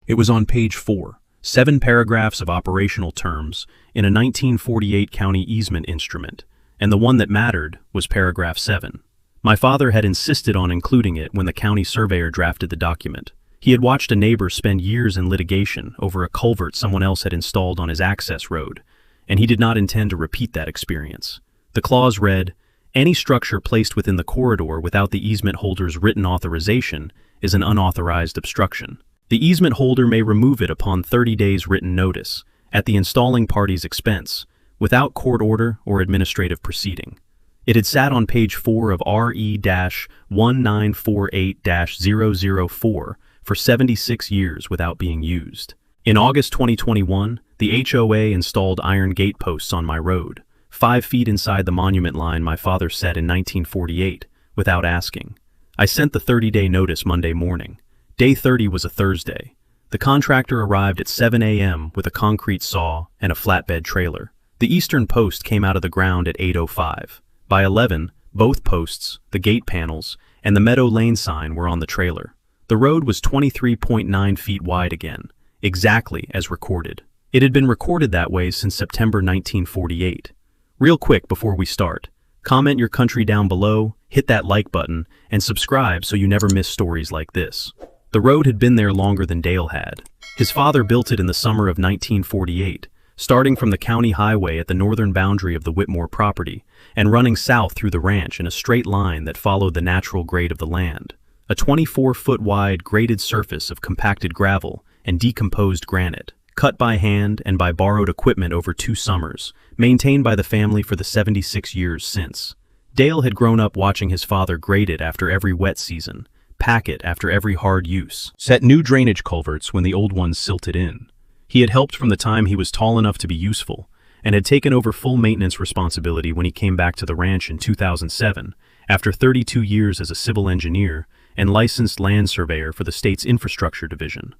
It was on page 4, 7 paragraphs of operational terms in a 1948 county easement instrument, and the one that mattered was paragraph 7. My father had insisted on including it when the county surveyor drafted the document. He had watched a neighbor spend years in litigation over a culvert someone else had installed on his access road, and he did not intend to repeat that experience. The clause read, "Any structure placed within the corridor without the easement holder's written authorization is an unauthorized obstruction. The easement holder may remove it upon 30 days written notice, at the installing party's expense, without court order or administrative proceeding." It had sat on page 4 of RE-1948-004 for 76 years without being used. In August 2021, the HOA installed iron gate posts on my road, 5 feet inside the monument line my father set in 1948, without asking. I sent the 30-day notice Monday morning. Day 30 was a Thursday. The contractor arrived at 7 a.m. with a concrete saw and a flatbed trailer. The eastern post came out of the ground at 8:05. By 11, both posts, the gate panels, and the Meadow Lane sign were on the trailer. The road was 23.9 feet wide again, exactly as recorded. It had been recorded that way since September 1948. Real quick before we start, comment your country down below, hit that like button, and subscribe so you never miss stories like this. The road had been there longer than Dale had. His father built it in the summer of 1948, starting from the county highway at the northern boundary of the Whitmore property and running south through the ranch in a straight line that followed the natural grade of the land, a 24-foot wide graded surface of compacted gravel and decomposed granite, cut by hand and by borrowed equipment over 2 summers, maintained by the family for the 76 years since. Dale had grown up watching his father grade it after every wet season, pack it after every hard use, set new drainage culverts when the old ones silted in. He had helped from the time he was tall enough to be useful, and had taken over full maintenance responsibility when he came back to the ranch in 2007, after 32 years as a civil engineer and licensed land surveyor for the state's infrastructure division.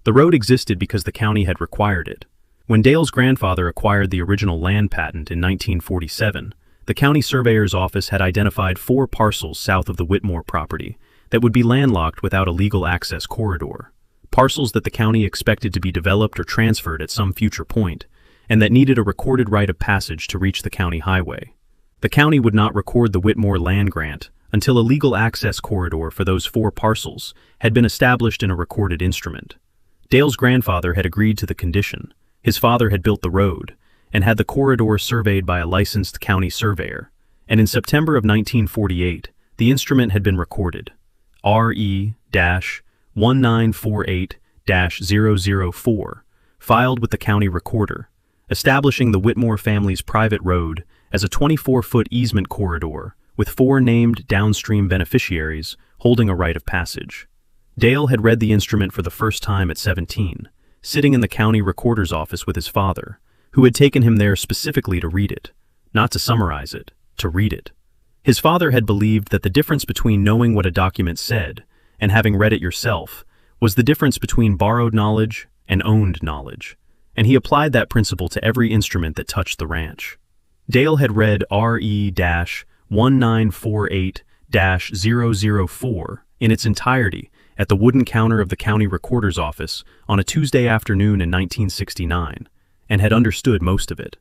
The road existed because the county had required it. When Dale's grandfather acquired the original land patent in 1947, the county surveyor's office had identified 4 parcels south of the Whitmore property that would be landlocked without a legal access corridor. Parcels that the county expected to be developed or transferred at some future point, and that needed a recorded right of passage to reach the county highway. The county would not record the Whitmore land grant until a legal access corridor for those 4 parcels had been established in a recorded instrument. Dale's grandfather had agreed to the condition. His father had built the road, and had the corridor surveyed by a licensed county surveyor, and in September of 1948, the instrument had been recorded. RE-1948-004, filed with the county recorder, establishing the Whitmore family's private road as a 24-foot easement corridor with 4 named downstream beneficiaries holding a right of passage. Dale had read the instrument for the first time at 17, sitting in the county recorder's office with his father, who had taken him there specifically to read it, not to summarize it, to read it. His father had believed that the difference between knowing what a document said and having read it yourself was the difference between borrowed knowledge and owned knowledge, and he applied that principle to every instrument that touched the ranch. Dale had read RE-1948-004 in its entirety at the wooden counter of the county recorder's office on a Tuesday afternoon in 1969, and had understood most of it.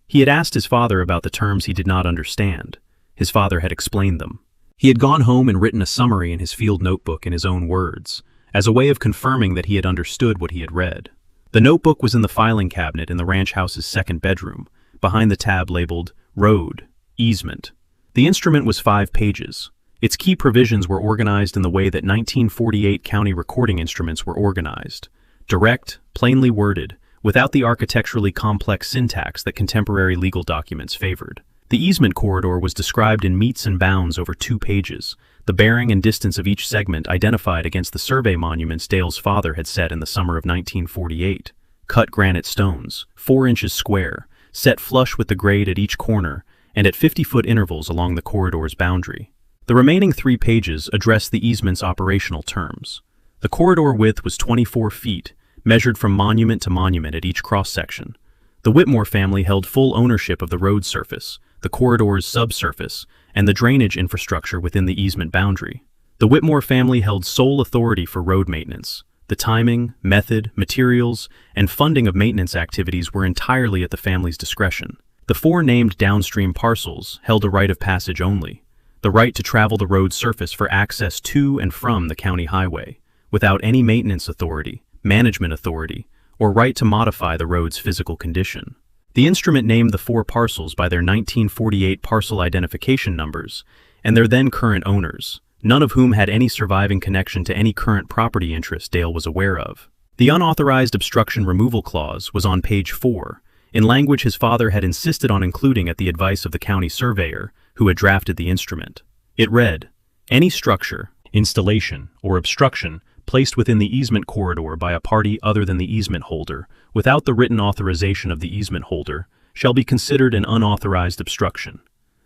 He had asked his father about the terms he did not understand. His father had explained them. He had gone home and written a summary in his field notebook in his own words, as a way of confirming that he had understood what he had read. The notebook was in the filing cabinet in the ranch house's second bedroom, behind the tab labeled Road, Easement. The instrument was 5 pages. Its key provisions were organized in the way that 1948 county recording instruments were organized. Direct, plainly worded, without the architecturally complex syntax that contemporary legal documents favored. The easement corridor was described in metes and bounds over 2 pages, the bearing and distance of each segment identified against the survey monuments Dale's father had set in the summer of 1948. Cut granite stones, 4 inches square, set flush with the grade at each corner and at 50-foot intervals along the corridor's boundary. The remaining 3 pages addressed the easement's operational terms. The corridor width was 24 feet, measured from monument to monument at each cross-section. The Whitmore family held full ownership of the road surface, the corridor's subsurface, and the drainage infrastructure within the easement boundary. The Whitmore family held sole authority for road maintenance. The timing, method, materials, and funding of maintenance activities were entirely at the family's discretion. The 4 named downstream parcels held a right of passage only, the right to travel the road surface for access to and from the county highway, without any maintenance authority, management authority, or right to modify the road's physical condition. The instrument named the 4 parcels by their 1948 parcel identification numbers and their then current owners, none of whom had any surviving connection to any current property interest Dale was aware of. The unauthorized obstruction removal clause was on page 4, in language his father had insisted on including at the advice of the county surveyor who had drafted the instrument. It read, "Any structure, installation, or obstruction placed within the easement corridor by a party other than the easement holder, without the written authorization of the easement holder, shall be considered an unauthorized obstruction.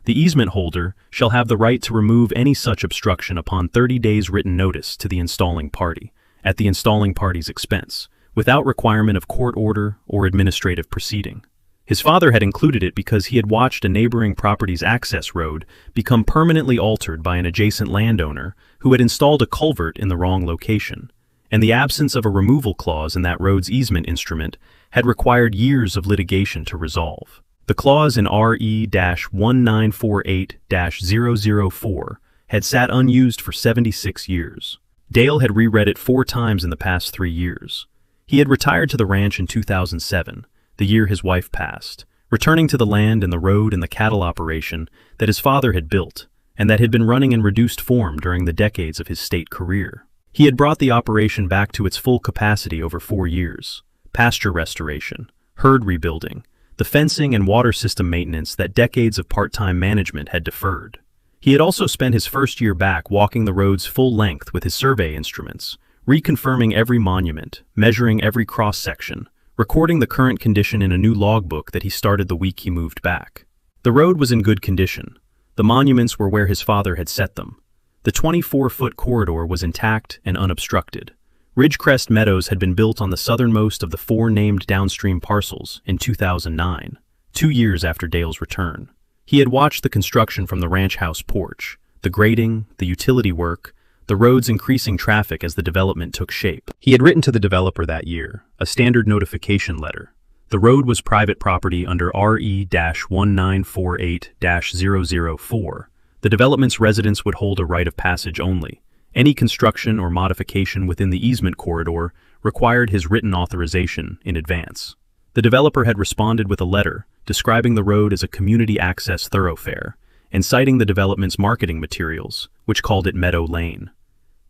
The easement holder shall have the right to remove any such obstruction upon 30 days written notice to the installing party, at the installing party's expense, without requirement of court order or administrative proceeding." His father had included it because he had watched a neighboring property's access road become permanently altered by an adjacent landowner who had installed a culvert in the wrong location, and the absence of a removal clause in that road's easement instrument had required years of litigation to resolve. The clause in RE-1948-004 had sat unused for 76 years. Dale had reread it 4 times in the past 3 years. He had retired to the ranch in 2007, the year his wife passed, returning to the land and the road and the cattle operation that his father had built and that had been running in reduced form during the decades of his state career. He had brought the operation back to its full capacity over 4 years: pasture restoration, herd rebuilding, the fencing and water system maintenance that decades of part-time management had deferred. He had also spent his first year back walking the roads full length with his survey instruments, reconfirming every monument, measuring every cross-section, recording the current condition in a new logbook that he started the week he moved back. The road was in good condition. The monuments were where his father had set them. The 24-foot corridor was intact and unobstructed. Ridgecrest Meadows had been built on the southernmost of the 4 named downstream parcels in 2009, 2 years after Dale's return. He had watched the construction from the ranch house porch, the grading, the utility work, the road's increasing traffic as the development took shape. He had written to the developer that year, a standard notification letter. The road was private property under RE-1948-004. The development's residents would hold a right of passage only. Any construction or modification within the easement corridor required his written authorization in advance. The developer had responded with a letter describing the road as a community access thoroughfare and citing the development's marketing materials, which called it Meadow Lane.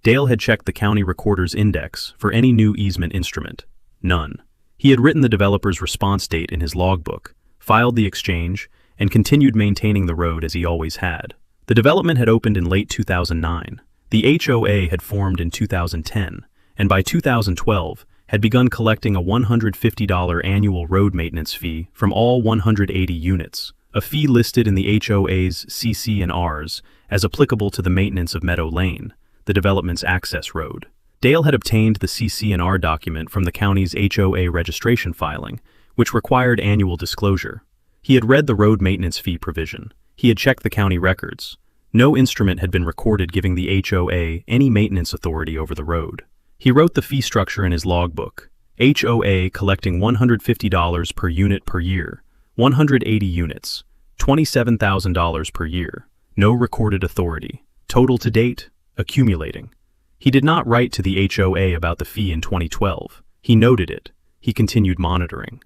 Dale had checked the county recorder's index for any new easement instrument. None. He had written the developer's response date in his logbook, filed the exchange, and continued maintaining the road as he always had. The development had opened in late 2009. The HOA had formed in 2010, and by 2012 had begun collecting a $150 annual road maintenance fee from all 180 units, a fee listed in the HOA's CC&Rs as applicable to the maintenance of Meadow Lane, the development's access road. Dale had obtained the CC&R document from the county's HOA registration filing, which required annual disclosure. He had read the road maintenance fee provision. He had checked the county records. No instrument had been recorded giving the HOA any maintenance authority over the road. He wrote the fee structure in his logbook. HOA collecting $150 per unit per year, 180 units, $27,000 per year. No recorded authority. Total to date, accumulating. He did not write to the HOA about the fee in 2012. He noted it. He continued monitoring.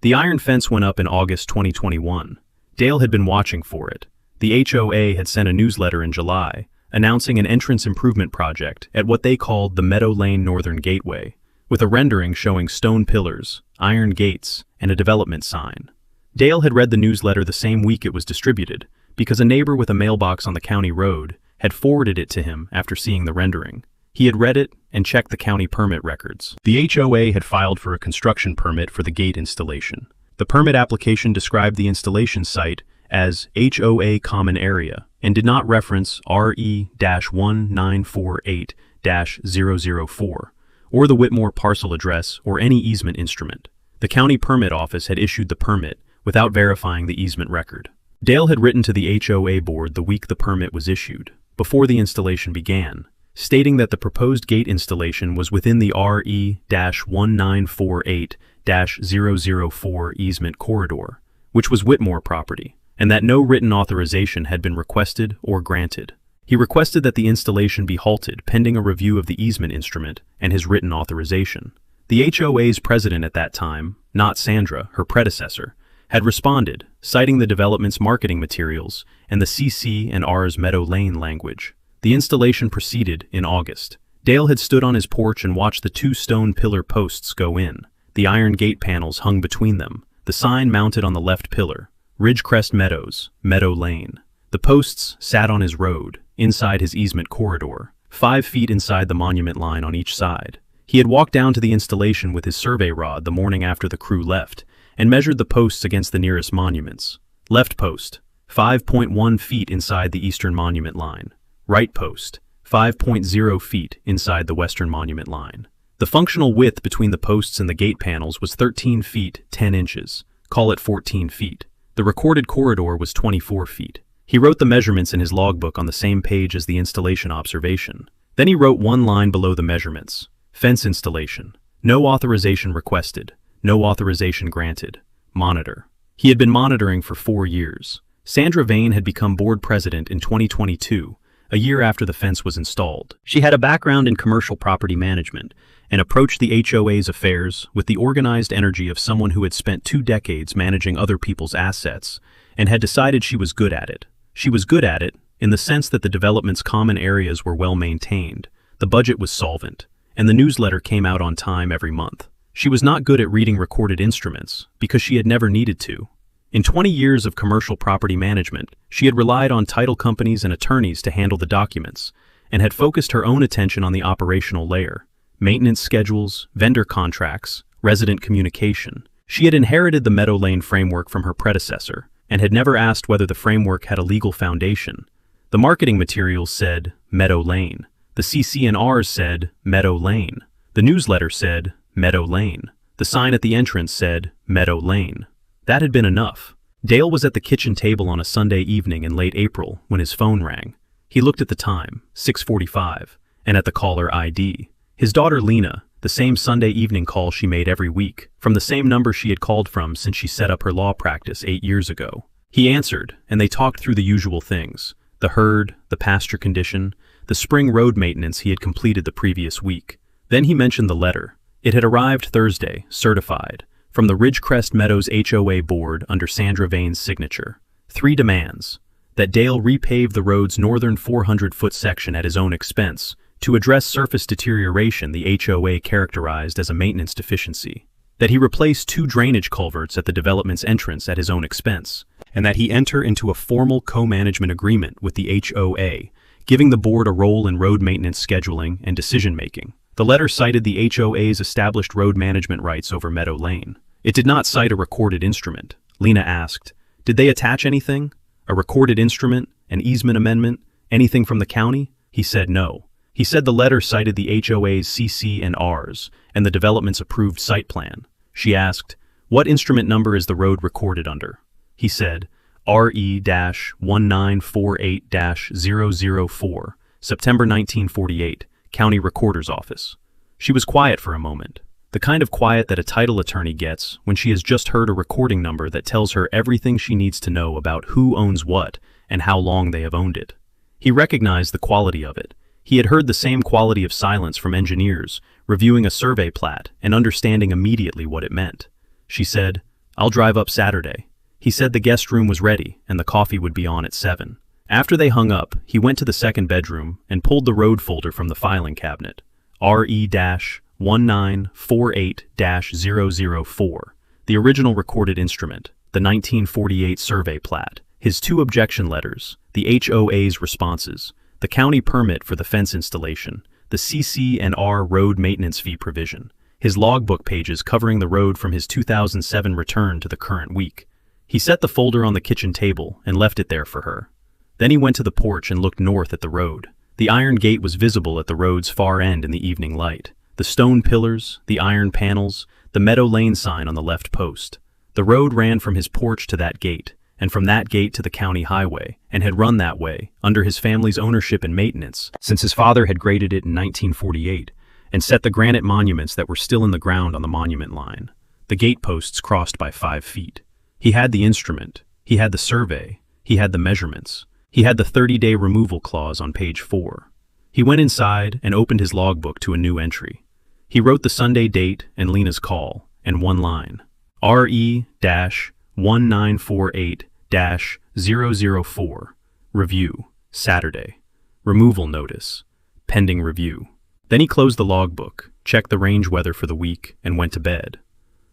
The iron fence went up in August 2021. Dale had been watching for it. The HOA had sent a newsletter in July, announcing an entrance improvement project at what they called the Meadow Lane Northern Gateway, with a rendering showing stone pillars, iron gates, and a development sign. Dale had read the newsletter the same week it was distributed, because a neighbor with a mailbox on the county road had forwarded it to him after seeing the rendering. He had read it and checked the county permit records. The HOA had filed for a construction permit for the gate installation. The permit application described the installation site as HOA Common Area and did not reference RE-1948-004 or the Whitmore parcel address or any easement instrument. The county permit office had issued the permit without verifying the easement record. Dale had written to the HOA board the week the permit was issued, before the installation began. stating that the proposed gate installation was within the RE-1948-004 easement corridor, which was Whitmore property, and that no written authorization had been requested or granted. He requested that the installation be halted pending a review of the easement instrument and his written authorization. The HOA's president at that time, not Sandra, her predecessor, had responded, citing the development's marketing materials and the CC&R's Meadow Lane language. The installation proceeded in August. Dale had stood on his porch and watched the two stone pillar posts go in, the iron gate panels hung between them, the sign mounted on the left pillar, Ridgecrest Meadows, Meadow Lane. The posts sat on his road, inside his easement corridor, 5 feet inside the monument line on each side. He had walked down to the installation with his survey rod the morning after the crew left, and measured the posts against the nearest monuments. Left post, 5.1 feet inside the eastern monument line. Right post, 5.0 feet inside the western monument line. The functional width between the posts and the gate panels was 13 feet 10 inches, call it 14 feet. The recorded corridor was 24 feet. He wrote the measurements in his logbook on the same page as the installation observation. Then he wrote one line below the measurements. Fence installation. No authorization requested. No authorization granted. Monitor. He had been monitoring for 4 years. Sandra Vane had become board president in 2022, a year after the fence was installed. She had a background in commercial property management and approached the HOA's affairs with the organized energy of someone who had spent 2 decades managing other people's assets and had decided she was good at it. She was good at it in the sense that the development's common areas were well maintained, the budget was solvent, and the newsletter came out on time every month. She was not good at reading recorded instruments because she had never needed to. In 20 years of commercial property management, she had relied on title companies and attorneys to handle the documents, and had focused her own attention on the operational layer, maintenance schedules, vendor contracts, resident communication. She had inherited the Meadow Lane framework from her predecessor, and had never asked whether the framework had a legal foundation. The marketing materials said Meadow Lane. The CC&Rs said Meadow Lane. The newsletter said Meadow Lane. The sign at the entrance said Meadow Lane. That had been enough. Dale was at the kitchen table on a Sunday evening in late April when his phone rang. He looked at the time, 6:45, and at the caller ID. His daughter Lena, the same Sunday evening call she made every week, from the same number she had called from since she set up her law practice 8 years ago. He answered, and they talked through the usual things: the herd, the pasture condition, the spring road maintenance he had completed the previous week. Then he mentioned the letter. It had arrived Thursday, certified, from the Ridgecrest Meadows HOA board under Sandra Vane's signature. 3 demands: that Dale repave the road's northern 400-foot section at his own expense to address surface deterioration the HOA characterized as a maintenance deficiency, that he replace 2 drainage culverts at the development's entrance at his own expense, and that he enter into a formal co-management agreement with the HOA, giving the board a role in road maintenance scheduling and decision-making. The letter cited the HOA's established road management rights over Meadow Lane. It did not cite a recorded instrument. Lena asked, "Did they attach anything? A recorded instrument? An easement amendment? Anything from the county?" He said no. He said the letter cited the HOA's CC&Rs and the development's approved site plan. She asked, "What instrument number is the road recorded under?" He said, RE-1948-004, September 1948. County Recorder's Office. She was quiet for a moment, the kind of quiet that a title attorney gets when she has just heard a recording number that tells her everything she needs to know about who owns what and how long they have owned it. He recognized the quality of it. He had heard the same quality of silence from engineers, reviewing a survey plat and understanding immediately what it meant. She said, "I'll drive up Saturday." He said the guest room was ready and the coffee would be on at 7. After they hung up, he went to the second bedroom and pulled the road folder from the filing cabinet. RE-1948-004, the original recorded instrument, the 1948 survey plat, his 2 objection letters, the HOA's responses, the county permit for the fence installation, the CC&R road maintenance fee provision, his logbook pages covering the road from his 2007 return to the current week. He set the folder on the kitchen table and left it there for her. Then he went to the porch and looked north at the road. The iron gate was visible at the road's far end in the evening light. The stone pillars, the iron panels, the Meadow Lane sign on the left post. The road ran from his porch to that gate, and from that gate to the county highway, and had run that way, under his family's ownership and maintenance, since his father had graded it in 1948, and set the granite monuments that were still in the ground on the monument line. The gate posts crossed by 5 feet. He had the instrument, he had the survey, he had the measurements, he had the 30-day removal clause on page 4. He went inside and opened his logbook to a new entry. He wrote the Sunday date and Lena's call, and one line. RE-1948-004. Review. Saturday. Removal notice. Pending review. Then he closed the logbook, checked the range weather for the week, and went to bed.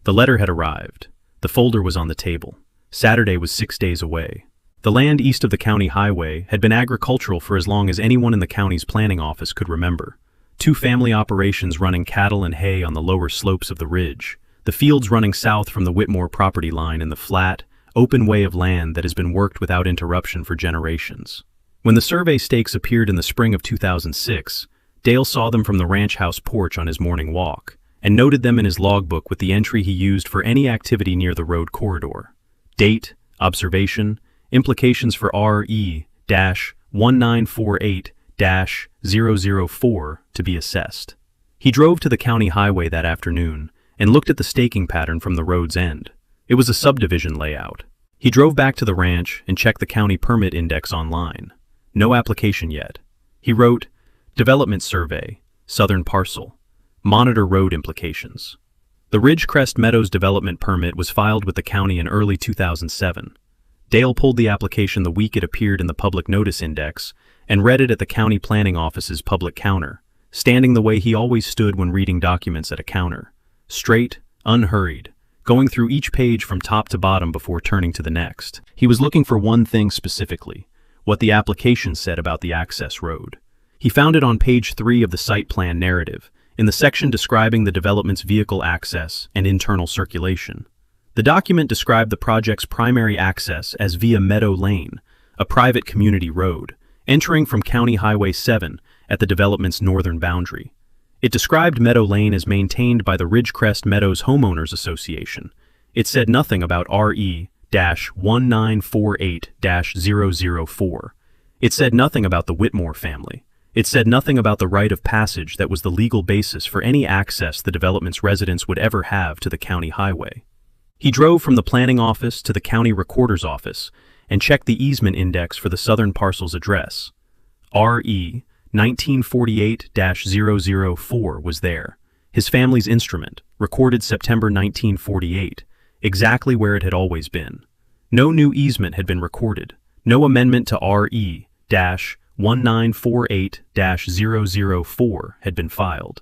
The letter had arrived. The folder was on the table. Saturday was 6 days away. The land east of the county highway had been agricultural for as long as anyone in the county's planning office could remember. 2 family operations running cattle and hay on the lower slopes of the ridge. The fields running south from the Whitmore property line in the flat, open way of land that has been worked without interruption for generations. When the survey stakes appeared in the spring of 2006, Dale saw them from the ranch house porch on his morning walk, and noted them in his logbook with the entry he used for any activity near the road corridor. Date, observation, implications for RE-1948-004 to be assessed. He drove to the county highway that afternoon and looked at the staking pattern from the road's end. It was a subdivision layout. He drove back to the ranch and checked the county permit index online. No application yet. He wrote, Development Survey, Southern Parcel. Monitor road implications. The Ridgecrest Meadows development permit was filed with the county in early 2007. Dale pulled the application the week it appeared in the Public Notice Index and read it at the county planning office's public counter, standing the way he always stood when reading documents at a counter. Straight, unhurried, going through each page from top to bottom before turning to the next. He was looking for one thing specifically, what the application said about the access road. He found it on page 3 of the site plan narrative, in the section describing the development's vehicle access and internal circulation. The document described the project's primary access as via Meadow Lane, a private community road, entering from County Highway 7 at the development's northern boundary. It described Meadow Lane as maintained by the Ridgecrest Meadows Homeowners Association. It said nothing about RE-1948-004. It said nothing about the Whitmore family. It said nothing about the right of passage that was the legal basis for any access the development's residents would ever have to the county highway. He drove from the planning office to the county recorder's office and checked the easement index for the southern parcel's address. RE-1948-004 was there, his family's instrument, recorded September 1948, exactly where it had always been. No new easement had been recorded, no amendment to RE-1948-004 had been filed.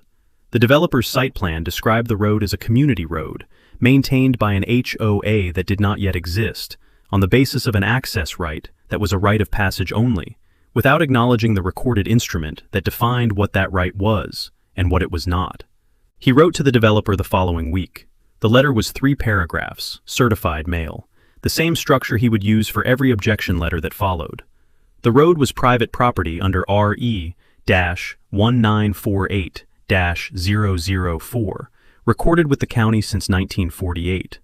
The developer's site plan described the road as a community road, maintained by an HOA that did not yet exist, on the basis of an access right that was a right of passage only, without acknowledging the recorded instrument that defined what that right was and what it was not. He wrote to the developer the following week. The letter was 3 paragraphs, certified mail, the same structure he would use for every objection letter that followed. The road was private property under RE-1948-004, recorded with the county since 1948.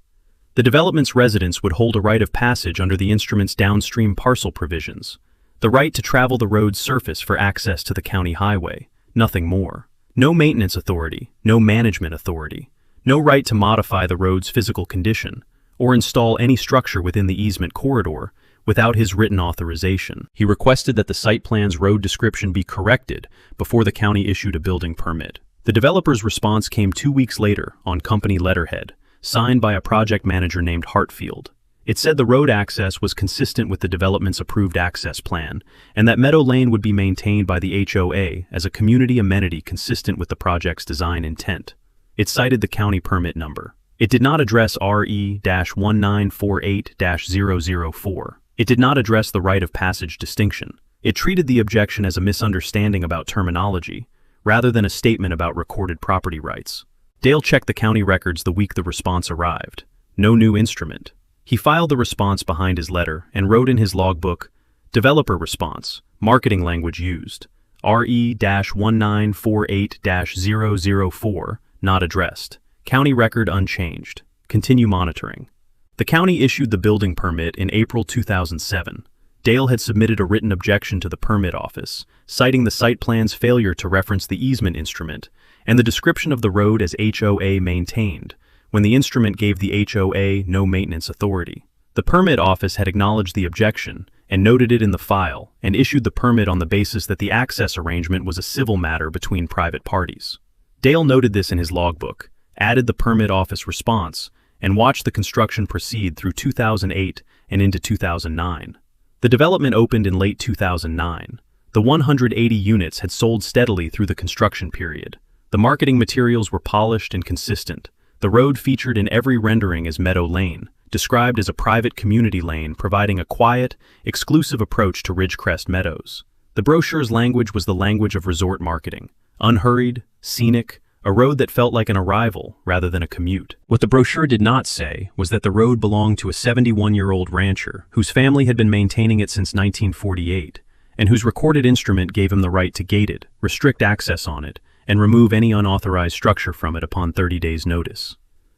The development's residents would hold a right of passage under the instrument's downstream parcel provisions, the right to travel the road's surface for access to the county highway, nothing more. No maintenance authority, no management authority, no right to modify the road's physical condition, or install any structure within the easement corridor without his written authorization. He requested that the site plan's road description be corrected before the county issued a building permit. The developer's response came 2 weeks later on company letterhead, signed by a project manager named Hartfield. It said the road access was consistent with the development's approved access plan, and that Meadow Lane would be maintained by the HOA as a community amenity consistent with the project's design intent. It cited the county permit number. It did not address RE-1948-004. It did not address the right of passage distinction. It treated the objection as a misunderstanding about terminology, rather than a statement about recorded property rights. Dale checked the county records the week the response arrived. No new instrument. He filed the response behind his letter and wrote in his logbook, Developer response, marketing language used, RE-1948-004, not addressed. County record unchanged. Continue monitoring. The county issued the building permit in April 2007. Dale had submitted a written objection to the permit office, citing the site plan's failure to reference the easement instrument and the description of the road as HOA maintained, when the instrument gave the HOA no maintenance authority. The permit office had acknowledged the objection and noted it in the file and issued the permit on the basis that the access arrangement was a civil matter between private parties. Dale noted this in his logbook, added the permit office response, and watched the construction proceed through 2008 and into 2009. The development opened in late 2009. The 180 units had sold steadily through the construction period. The marketing materials were polished and consistent. The road featured in every rendering as Meadow Lane, described as a private community lane providing a quiet, exclusive approach to Ridgecrest Meadows. The brochure's language was the language of resort marketing, unhurried, scenic, a road that felt like an arrival rather than a commute. What the brochure did not say was that the road belonged to a 71-year-old rancher whose family had been maintaining it since 1948, and whose recorded instrument gave him the right to gate it, restrict access on it, and remove any unauthorized structure from it upon 30 days' notice.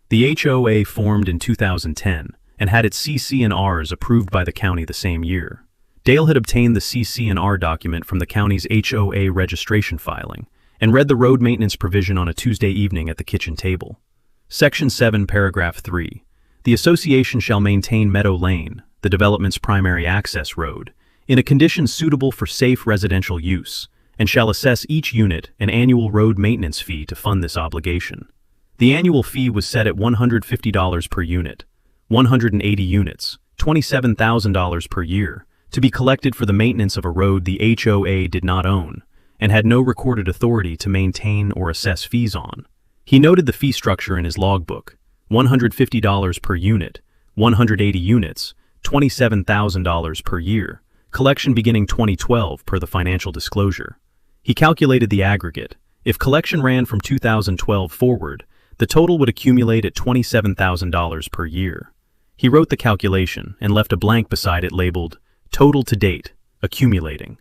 The HOA formed in 2010 and had its CC&Rs approved by the county the same year. Dale had obtained the CC&R document from the county's HOA registration filing and read the road maintenance provision on a Tuesday evening at the kitchen table. Section 7, Paragraph 3. The association shall maintain Meadow Lane, the development's primary access road, in a condition suitable for safe residential use, and shall assess each unit an annual road maintenance fee to fund this obligation. The annual fee was set at $150 per unit, 180 units, $27,000 per year, to be collected for the maintenance of a road the HOA did not own, and had no recorded authority to maintain or assess fees on. He noted the fee structure in his logbook: $150 per unit, 180 units, $27,000 per year, collection beginning 2012 per the financial disclosure. He calculated the aggregate. If collection ran from 2012 forward, the total would accumulate at $27,000 per year. He wrote the calculation and left a blank beside it labeled "Total to date, accumulating."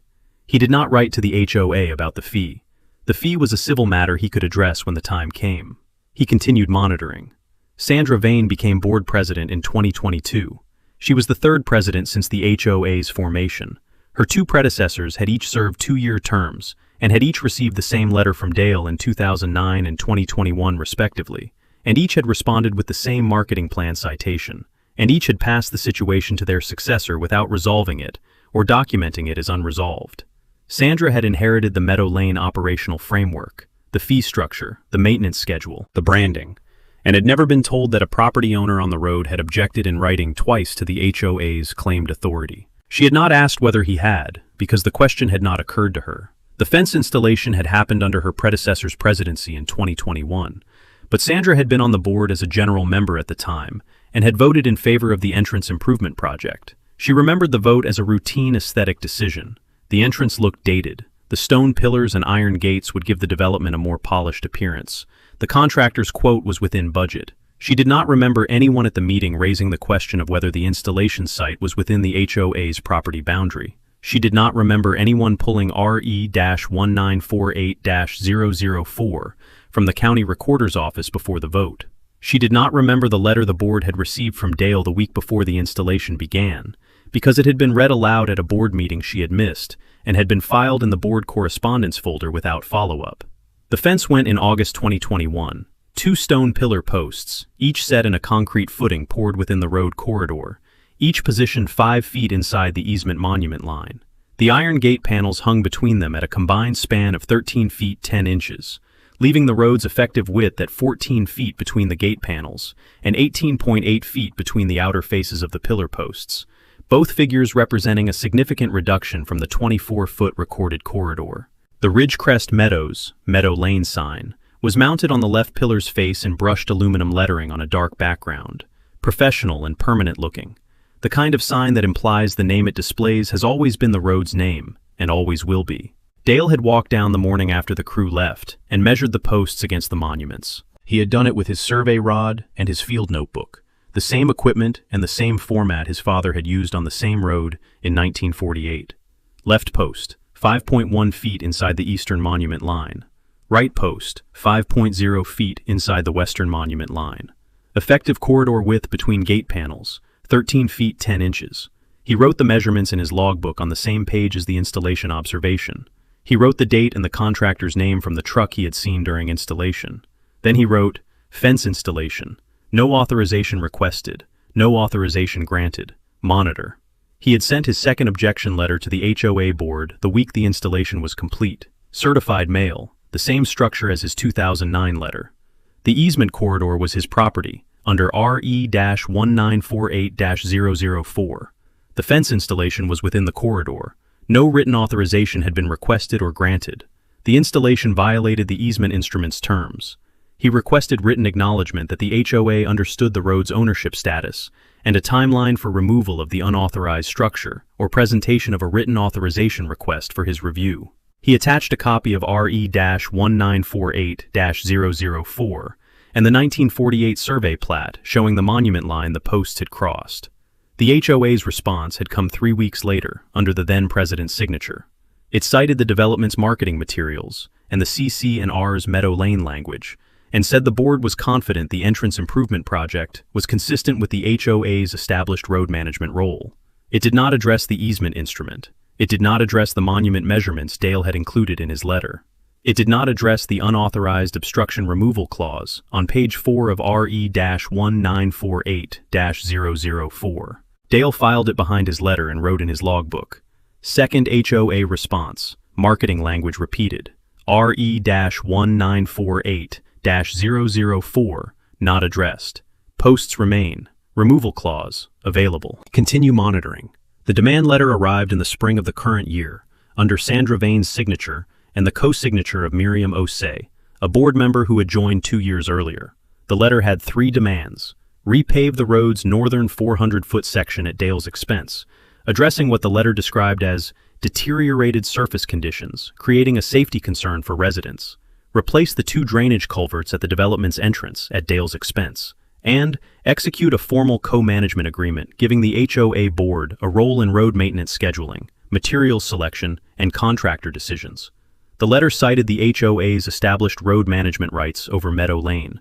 He did not write to the HOA about the fee. The fee was a civil matter he could address when the time came. He continued monitoring. Sandra Vane became board president in 2022. She was the third president since the HOA's formation. Her two predecessors had each served 2-year terms and had each received the same letter from Dale in 2009 and 2021 respectively, and each had responded with the same marketing plan citation, and each had passed the situation to their successor without resolving it or documenting it as unresolved. Sandra had inherited the Meadow Lane operational framework, the fee structure, the maintenance schedule, the branding, and had never been told that a property owner on the road had objected in writing twice to the HOA's claimed authority. She had not asked whether he had, because the question had not occurred to her. The fence installation had happened under her predecessor's presidency in 2021, but Sandra had been on the board as a general member at the time and had voted in favor of the entrance improvement project. She remembered the vote as a routine aesthetic decision. The entrance looked dated. The stone pillars and iron gates would give the development a more polished appearance. The contractor's quote was within budget. She did not remember anyone at the meeting raising the question of whether the installation site was within the HOA's property boundary. She did not remember anyone pulling RE-1948-004 from the county recorder's office before the vote. She did not remember the letter the board had received from Dale the week before the installation began, because it had been read aloud at a board meeting she had missed and had been filed in the board correspondence folder without follow-up. The fence went in August 2021. 2 stone pillar posts, each set in a concrete footing poured within the road corridor, each positioned 5 feet inside the easement monument line. The iron gate panels hung between them at a combined span of 13 feet 10 inches, leaving the road's effective width at 14 feet between the gate panels and 18.8 feet between the outer faces of the pillar posts, both figures representing a significant reduction from the 24-foot recorded corridor. The Ridgecrest Meadows, Meadow Lane sign, was mounted on the left pillar's face in brushed aluminum lettering on a dark background, professional and permanent looking. The kind of sign that implies the name it displays has always been the road's name, and always will be. Dale had walked down the morning after the crew left and measured the posts against the monuments. He had done it with his survey rod and his field notebook, the same equipment and the same format his father had used on the same road in 1948. Left post, 5.1 feet inside the eastern monument line. Right post, 5.0 feet inside the western monument line. Effective corridor width between gate panels, 13 feet 10 inches. He wrote the measurements in his logbook on the same page as the installation observation. He wrote the date and the contractor's name from the truck he had seen during installation. Then he wrote, fence installation. No authorization requested. No authorization granted. Monitor. He had sent his second objection letter to the HOA board the week the installation was complete. Certified mail, the same structure as his 2009 letter. The easement corridor was his property, under RE-1948-004. The fence installation was within the corridor. No written authorization had been requested or granted. The installation violated the easement instrument's terms. He requested written acknowledgement that the HOA understood the road's ownership status and a timeline for removal of the unauthorized structure or presentation of a written authorization request for his review. He attached a copy of RE-1948-004 and the 1948 survey plat showing the monument line the posts had crossed. The HOA's response had come 3 weeks later under the then-president's signature. It cited the development's marketing materials and the CC&R's Meadow Lane language, and said the board was confident the entrance improvement project was consistent with the HOA's established road management role. It did not address the easement instrument. It did not address the monument measurements Dale had included in his letter. It did not address the unauthorized obstruction removal clause on page 4 of RE-1948-004. Dale filed it behind his letter and wrote in his logbook, second HOA response, marketing language repeated, RE-1948-004, not addressed. Posts remain. Removal clause, available. Continue monitoring. The demand letter arrived in the spring of the current year, under Sandra Vane's signature and the co-signature of Miriam Osei, a board member who had joined 2 years earlier. The letter had 3 demands. Repave the road's northern 400-foot section at Dale's expense, addressing what the letter described as deteriorated surface conditions, creating a safety concern for residents. Replace the 2 drainage culverts at the development's entrance at Dale's expense, and execute a formal co-management agreement giving the HOA board a role in road maintenance scheduling, materials selection, and contractor decisions. The letter cited the HOA's established road management rights over Meadow Lane.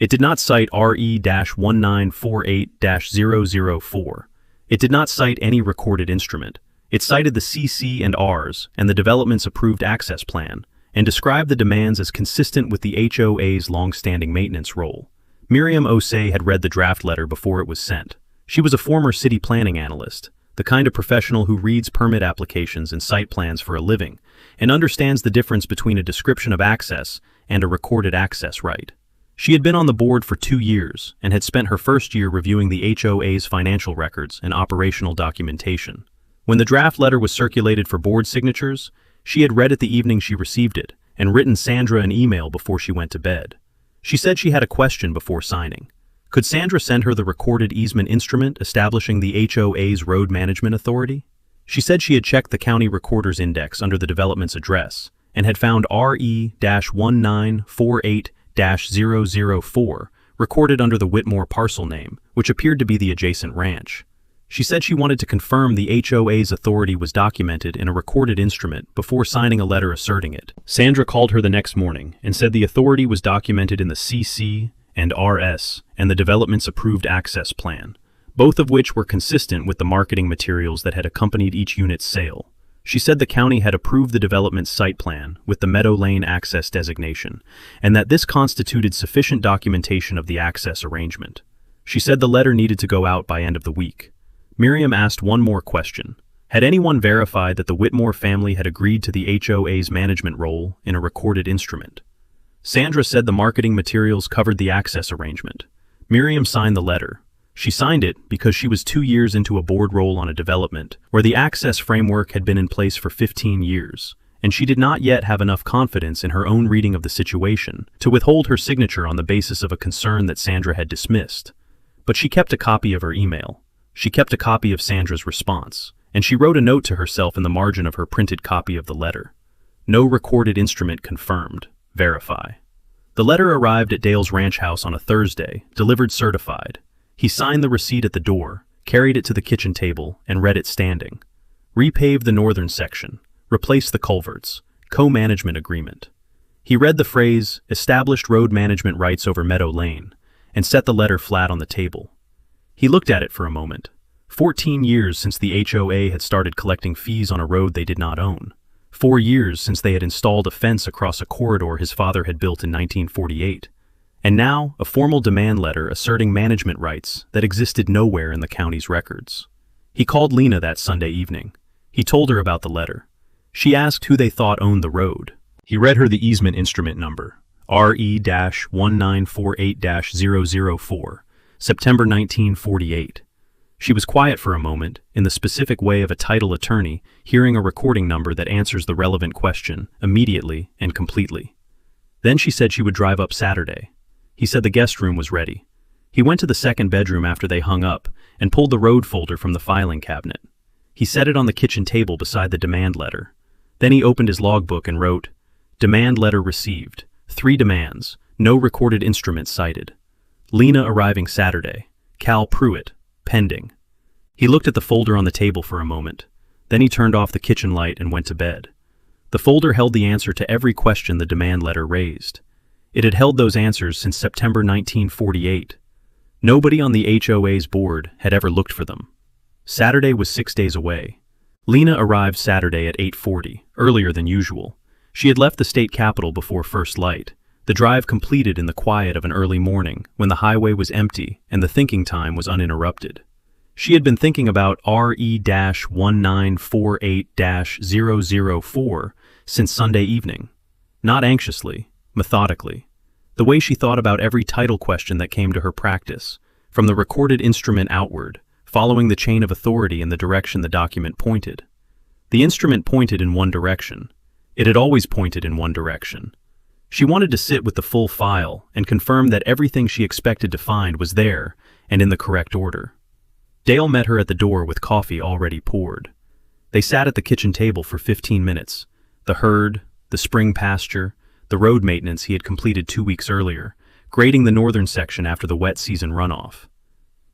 It did not cite RE-1948-004. It did not cite any recorded instrument. It cited the CC&Rs and the development's approved access plan, and described the demands as consistent with the HOA's long-standing maintenance role. Miriam Osei had read the draft letter before it was sent. She was a former city planning analyst, the kind of professional who reads permit applications and site plans for a living, and understands the difference between a description of access and a recorded access right. She had been on the board for 2 years and had spent her first year reviewing the HOA's financial records and operational documentation. When the draft letter was circulated for board signatures, she had read it the evening she received it and written Sandra an email before she went to bed. She said she had a question before signing. Could Sandra send her the recorded easement instrument establishing the HOA's road management authority? She said she had checked the county recorder's index under the development's address and had found RE-1948-004 recorded under the Whitmore parcel name, which appeared to be the adjacent ranch. She said she wanted to confirm the HOA's authority was documented in a recorded instrument before signing a letter asserting it. Sandra called her the next morning and said the authority was documented in the CC and RS and the development's approved access plan, both of which were consistent with the marketing materials that had accompanied each unit's sale. She said the county had approved the development's site plan with the Meadow Lane access designation, and that this constituted sufficient documentation of the access arrangement. She said the letter needed to go out by end of the week. Miriam asked one more question. Had anyone verified that the Whitmore family had agreed to the HOA's management role in a recorded instrument? Sandra said the marketing materials covered the access arrangement. Miriam signed the letter. She signed it because she was 2 years into a board role on a development where the access framework had been in place for 15 years, and she did not yet have enough confidence in her own reading of the situation to withhold her signature on the basis of a concern that Sandra had dismissed. But she kept a copy of her email. She kept a copy of Sandra's response, and she wrote a note to herself in the margin of her printed copy of the letter. No recorded instrument confirmed. Verify. The letter arrived at Dale's ranch house on a Thursday, delivered certified. He signed the receipt at the door, carried it to the kitchen table, and read it standing. Repave the northern section. Replace the culverts. Co-management agreement. He read the phrase, established road management rights over Meadow Lane, and set the letter flat on the table. He looked at it for a moment. 14 years since the HOA had started collecting fees on a road they did not own. 4 years since they had installed a fence across a corridor his father had built in 1948. And now, a formal demand letter asserting management rights that existed nowhere in the county's records. He called Lena that Sunday evening. He told her about the letter. She asked who they thought owned the road. He read her the easement instrument number, RE-1948-004, September 1948. She was quiet for a moment, in the specific way of a title attorney hearing a recording number that answers the relevant question immediately and completely. Then she said she would drive up Saturday. He said the guest room was ready. He went to the second bedroom after they hung up and pulled the road folder from the filing cabinet. He set it on the kitchen table beside the demand letter. Then he opened his logbook and wrote, "Demand letter received. 3 demands. No recorded instruments cited. Lena arriving Saturday. Cal Pruitt. Pending." He looked at the folder on the table for a moment. Then he turned off the kitchen light and went to bed. The folder held the answer to every question the demand letter raised. It had held those answers since September 1948. Nobody on the HOA's board had ever looked for them. Saturday was 6 days away. Lena arrived Saturday at 8:40, earlier than usual. She had left the state capitol before first light, the drive completed in the quiet of an early morning when the highway was empty and the thinking time was uninterrupted. She had been thinking about RE-1948-004 since Sunday evening. Not anxiously, methodically. The way she thought about every title question that came to her practice, from the recorded instrument outward, following the chain of authority in the direction the document pointed. The instrument pointed in one direction. It had always pointed in one direction. She wanted to sit with the full file and confirm that everything she expected to find was there and in the correct order. Dale met her at the door with coffee already poured. They sat at the kitchen table for 15 minutes. The herd, the spring pasture, the road maintenance he had completed 2 weeks earlier, grading the northern section after the wet season runoff.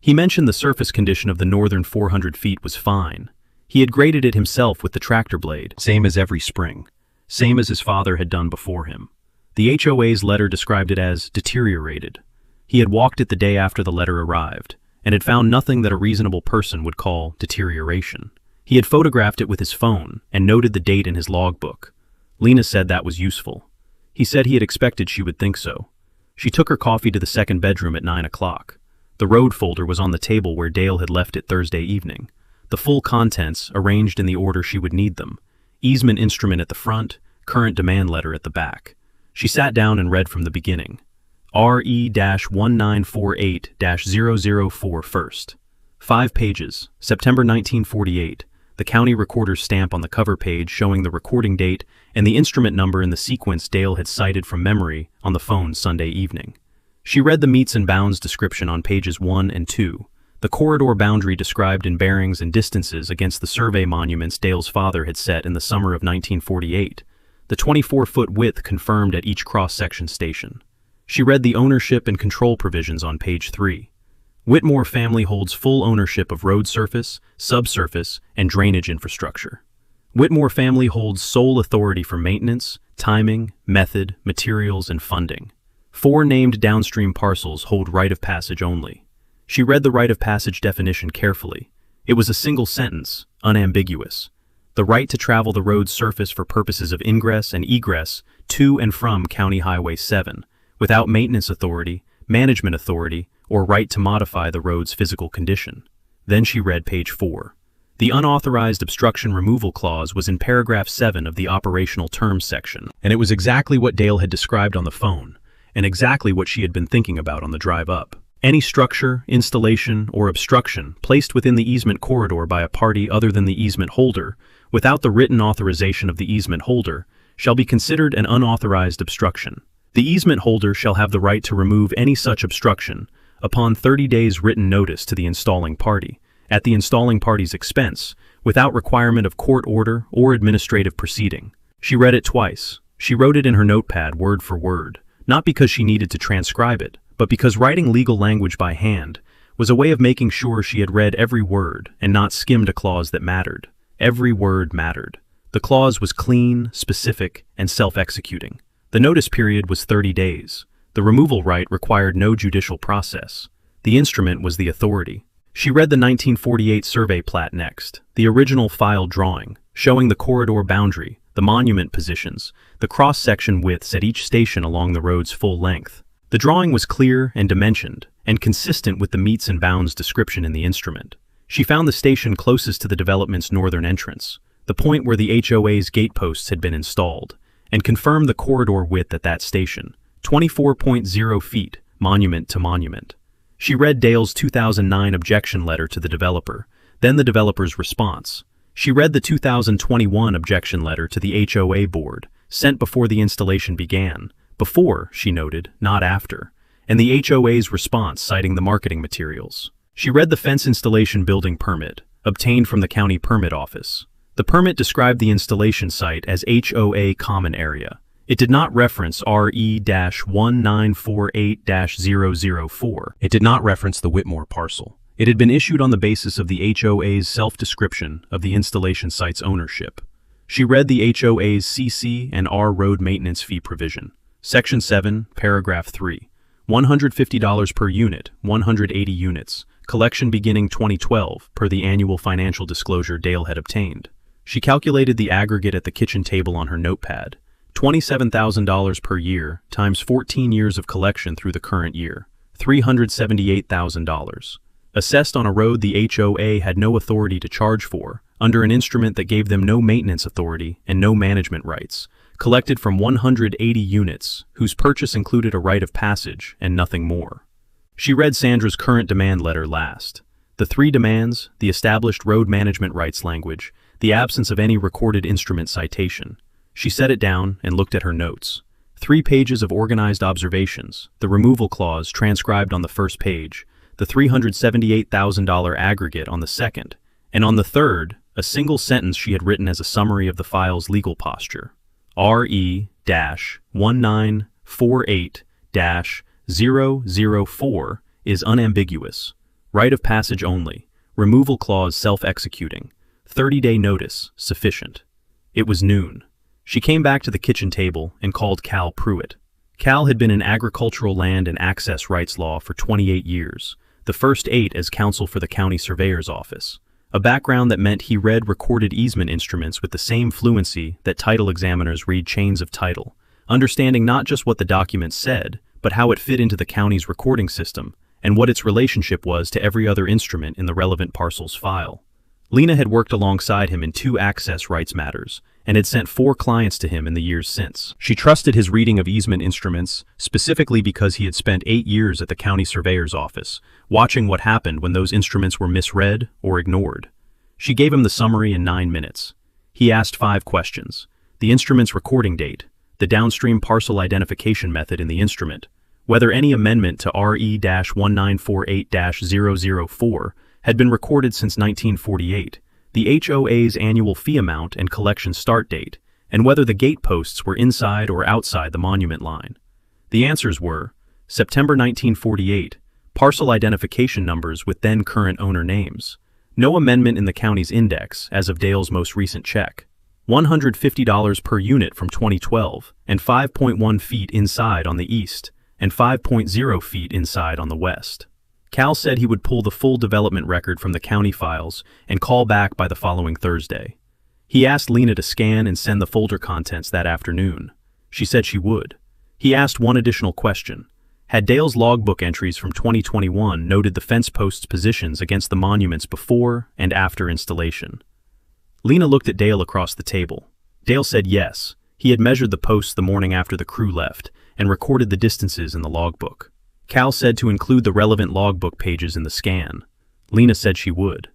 He mentioned the surface condition of the northern 400 feet was fine. He had graded it himself with the tractor blade, same as every spring, same as his father had done before him. The HOA's letter described it as deteriorated. He had walked it the day after the letter arrived, and had found nothing that a reasonable person would call deterioration. He had photographed it with his phone and noted the date in his logbook. Lena said that was useful. He said he had expected she would think so. She took her coffee to the second bedroom at 9 o'clock. The road folder was on the table where Dale had left it Thursday evening. The full contents arranged in the order she would need them. Easement instrument at the front, current demand letter at the back. She sat down and read from the beginning. RE-1948-004 first. 5 pages, September 1948. The county recorder's stamp on the cover page showing the recording date and the instrument number in the sequence Dale had cited from memory on the phone Sunday evening. She read the meets and bounds description on pages 1 and 2, the corridor boundary described in bearings and distances against the survey monuments Dale's father had set in the summer of 1948, the 24-foot width confirmed at each cross-section station. She read the ownership and control provisions on page 3. Whitmore family holds full ownership of road surface, subsurface, and drainage infrastructure. Whitmore family holds sole authority for maintenance, timing, method, materials, and funding. 4 named downstream parcels hold right of passage only. She read the right of passage definition carefully. It was a single sentence, unambiguous. The right to travel the road's surface for purposes of ingress and egress to and from County Highway 7, without maintenance authority, management authority, or right to modify the road's physical condition. Then she read page 4. The unauthorized obstruction removal clause was in paragraph 7 of the operational terms section, and it was exactly what Dale had described on the phone, and exactly what she had been thinking about on the drive up. Any structure, installation, or obstruction placed within the easement corridor by a party other than the easement holder, without the written authorization of the easement holder, shall be considered an unauthorized obstruction. The easement holder shall have the right to remove any such obstruction upon 30 days written notice to the installing party, at the installing party's expense, without requirement of court order or administrative proceeding. She read it twice. She wrote it in her notepad word for word, not because she needed to transcribe it, but because writing legal language by hand was a way of making sure she had read every word and not skimmed a clause that mattered. Every word mattered. The clause was clean, specific, and self-executing. The notice period was 30 days. The removal right required no judicial process. The instrument was the authority. She read the 1948 survey plat next, the original file drawing, showing the corridor boundary, the monument positions, the cross-section widths at each station along the road's full length. The drawing was clear and dimensioned, and consistent with the meets and bounds description in the instrument. She found the station closest to the development's northern entrance, the point where the HOA's gateposts had been installed, and confirmed the corridor width at that station, 24.0 feet, monument to monument. She read Dale's 2009 objection letter to the developer, then the developer's response. She read the 2021 objection letter to the HOA board, sent before the installation began. Before, she noted, not after, and the HOA's response citing the marketing materials. She read the fence installation building permit, obtained from the county permit office. The permit described the installation site as HOA common area. It did not reference RE-1948-004. It did not reference the Whitmore parcel. It had been issued on the basis of the HOA's self-description of the installation site's ownership. She read the HOA's CC and R road maintenance fee provision. Section 7, paragraph 3. $150 per unit, 180 units. Collection beginning 2012, per the annual financial disclosure Dale had obtained. She calculated the aggregate at the kitchen table on her notepad. $27,000 per year times 14 years of collection through the current year. $378,000. Assessed on a road the HOA had no authority to charge for, under an instrument that gave them no maintenance authority and no management rights. Collected from 180 units, whose purchase included a rite of passage and nothing more. She read Sandra's current demand letter last. The three demands, the established road management rights language, the absence of any recorded instrument citation. She set it down and looked at her notes. 3 pages of organized observations, the removal clause transcribed on the first page, the $378,000 aggregate on the second, and on the third, a single sentence she had written as a summary of the file's legal posture. RE-1948-004 is unambiguous. Rite of passage only. Removal clause self-executing. 30-day notice sufficient. It was noon. She came back to the kitchen table and called Cal Pruitt. Cal had been in agricultural land and access rights law for 28 years, the first 8 as counsel for the county surveyor's office. A background that meant he read recorded easement instruments with the same fluency that title examiners read chains of title, understanding not just what the document said, but how it fit into the county's recording system, and what its relationship was to every other instrument in the relevant parcel's file. Lena had worked alongside him in 2 access rights matters, and had sent 4 clients to him in the years since. She trusted his reading of easement instruments, specifically because he had spent 8 years at the county surveyor's office, watching what happened when those instruments were misread or ignored. She gave him the summary in 9 minutes. He asked 5 questions. The instrument's recording date, the downstream parcel identification method in the instrument, whether any amendment to RE-1948-004 had been recorded since 1948, the HOA's annual fee amount and collection start date, and whether the gateposts were inside or outside the monument line. The answers were September 1948, parcel identification numbers with then current owner names, no amendment in the county's index as of Dale's most recent check, $150 per unit from 2012, and 5.1 feet inside on the east, and 5.0 feet inside on the west. Cal said he would pull the full development record from the county files and call back by the following Thursday. He asked Lena to scan and send the folder contents that afternoon. She said she would. He asked one additional question. Had Dale's logbook entries from 2021 noted the fence posts' positions against the monuments before and after installation? Lena looked at Dale across the table. Dale said yes. He had measured the posts the morning after the crew left and recorded the distances in the logbook. Cal said to include the relevant logbook pages in the scan. Lena said she would.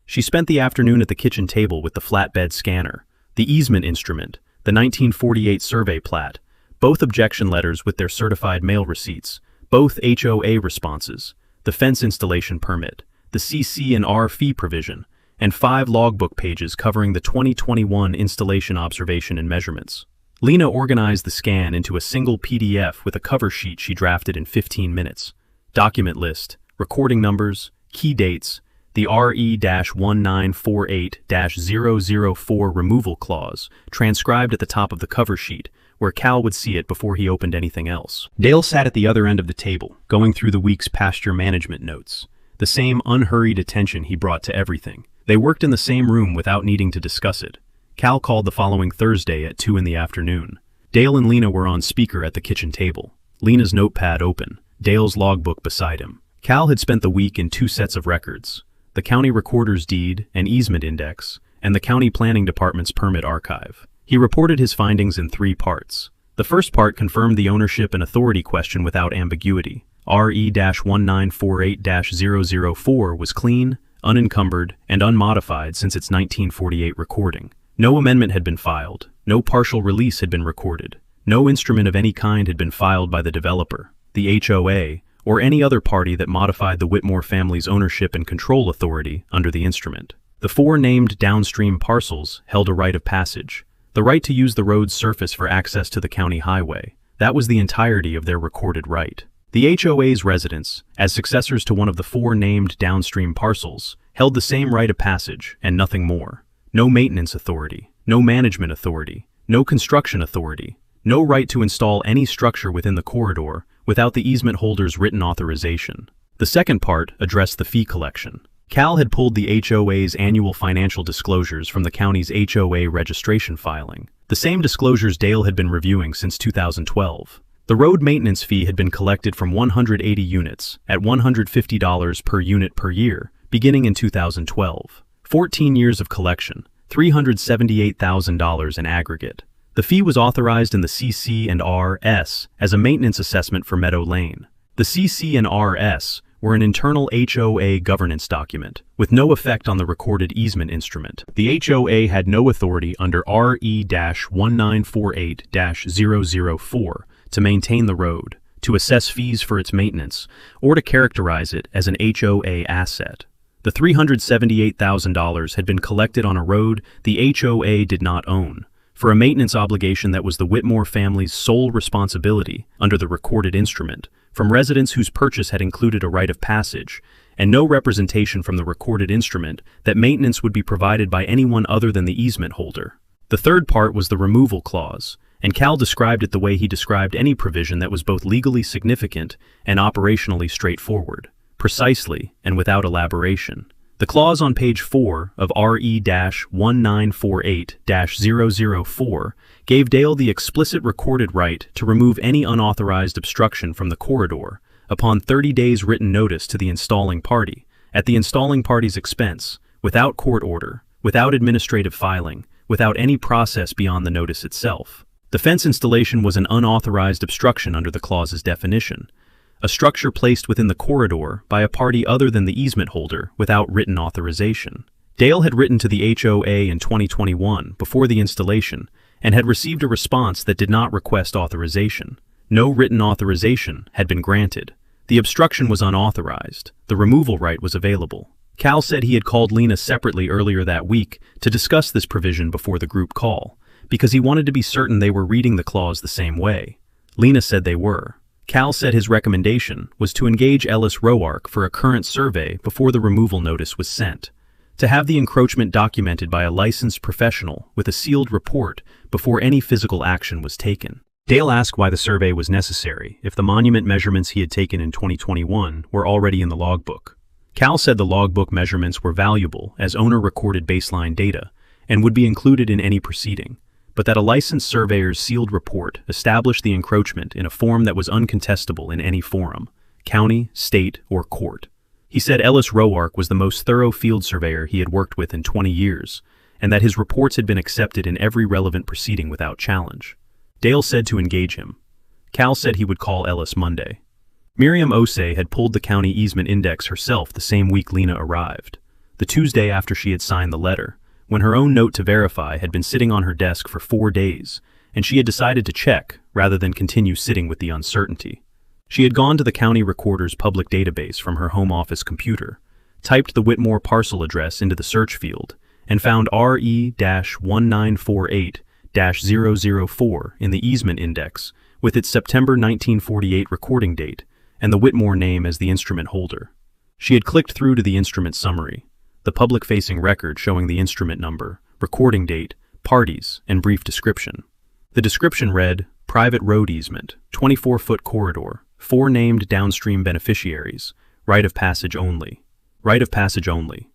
She spent the afternoon at the kitchen table with the flatbed scanner, the easement instrument, the 1948 survey plat, both objection letters with their certified mail receipts, both HOA responses, the fence installation permit, the CC and R fee provision, and 5 logbook pages covering the 2021 installation observation and measurements. Lena organized the scan into a single PDF with a cover sheet she drafted in 15 minutes. Document list, recording numbers, key dates, the RE-1948-004 removal clause, transcribed at the top of the cover sheet, where Cal would see it before he opened anything else. Dale sat at the other end of the table, going through the week's pasture management notes. The same unhurried attention he brought to everything. They worked in the same room without needing to discuss it. Cal called the following Thursday at 2 in the afternoon. Dale and Lena were on speaker at the kitchen table. Lena's notepad open, Dale's logbook beside him. Cal had spent the week in 2 sets of records: the county recorder's deed and easement index, and the county planning department's permit archive. He reported his findings in 3 parts. The first part confirmed the ownership and authority question without ambiguity. RE-1948-004 was clean, unencumbered, and unmodified since its 1948 recording. No amendment had been filed, no partial release had been recorded, no instrument of any kind had been filed by the developer, the HOA, or any other party that modified the Whitmore family's ownership and control authority under the instrument. The 4 named downstream parcels held a right of passage, the right to use the road's surface for access to the county highway. That was the entirety of their recorded right. The HOA's residents, as successors to one of the 4 named downstream parcels, held the same right of passage and nothing more. No maintenance authority, no management authority, no construction authority, no right to install any structure within the corridor without the easement holder's written authorization. The second part addressed the fee collection. Cal had pulled the HOA's annual financial disclosures from the county's HOA registration filing, the same disclosures Dale had been reviewing since 2012. The road maintenance fee had been collected from 180 units at $150 per unit per year, beginning in 2012. 14 years of collection, $378,000 in aggregate. The fee was authorized in the CC&RS as a maintenance assessment for Meadow Lane. The CC&RS were an internal HOA governance document, with no effect on the recorded easement instrument. The HOA had no authority under RE-1948-004 to maintain the road, to assess fees for its maintenance, or to characterize it as an HOA asset. The $378,000 had been collected on a road the HOA did not own, for a maintenance obligation that was the Whitmore family's sole responsibility under the recorded instrument, from residents whose purchase had included a right of passage, and no representation from the recorded instrument that maintenance would be provided by anyone other than the easement holder. The third part was the removal clause, and Cal described it the way he described any provision that was both legally significant and operationally straightforward, precisely and without elaboration. The clause on page 4 of RE-1948-004 gave Dale the explicit recorded right to remove any unauthorized obstruction from the corridor upon 30 days written notice to the installing party, at the installing party's expense, without court order, without administrative filing, without any process beyond the notice itself. The fence installation was an unauthorized obstruction under the clause's definition, a structure placed within the corridor by a party other than the easement holder without written authorization. Dale had written to the HOA in 2021 before the installation and had received a response that did not request authorization. No written authorization had been granted. The obstruction was unauthorized. The removal right was available. Cal said he had called Lena separately earlier that week to discuss this provision before the group call, because he wanted to be certain they were reading the clause the same way. Lena said they were. Cal said his recommendation was to engage Ellis Roark for a current survey before the removal notice was sent, to have the encroachment documented by a licensed professional with a sealed report before any physical action was taken. Dale asked why the survey was necessary if the monument measurements he had taken in 2021 were already in the logbook. Cal said the logbook measurements were valuable as owner-recorded baseline data and would be included in any proceeding, but that a licensed surveyor's sealed report established the encroachment in a form that was uncontestable in any forum, county, state, or court. He said Ellis Roark was the most thorough field surveyor he had worked with in 20 years, and that his reports had been accepted in every relevant proceeding without challenge. Dale said to engage him. Cal said he would call Ellis Monday. Miriam Osei had pulled the county easement index herself the same week Lena arrived, the Tuesday after she had signed the letter, when her own note to verify had been sitting on her desk for 4 days, and she had decided to check rather than continue sitting with the uncertainty. She had gone to the county recorder's public database from her home office computer, typed the Whitmore parcel address into the search field, and found RE-1948-004 in the easement index with its September 1948 recording date and the Whitmore name as the instrument holder. She had clicked through to the instrument summary, the public-facing record showing the instrument number, recording date, parties, and brief description. The description read, private road easement, 24-foot corridor, 4 named downstream beneficiaries, right of passage only. Right of passage only.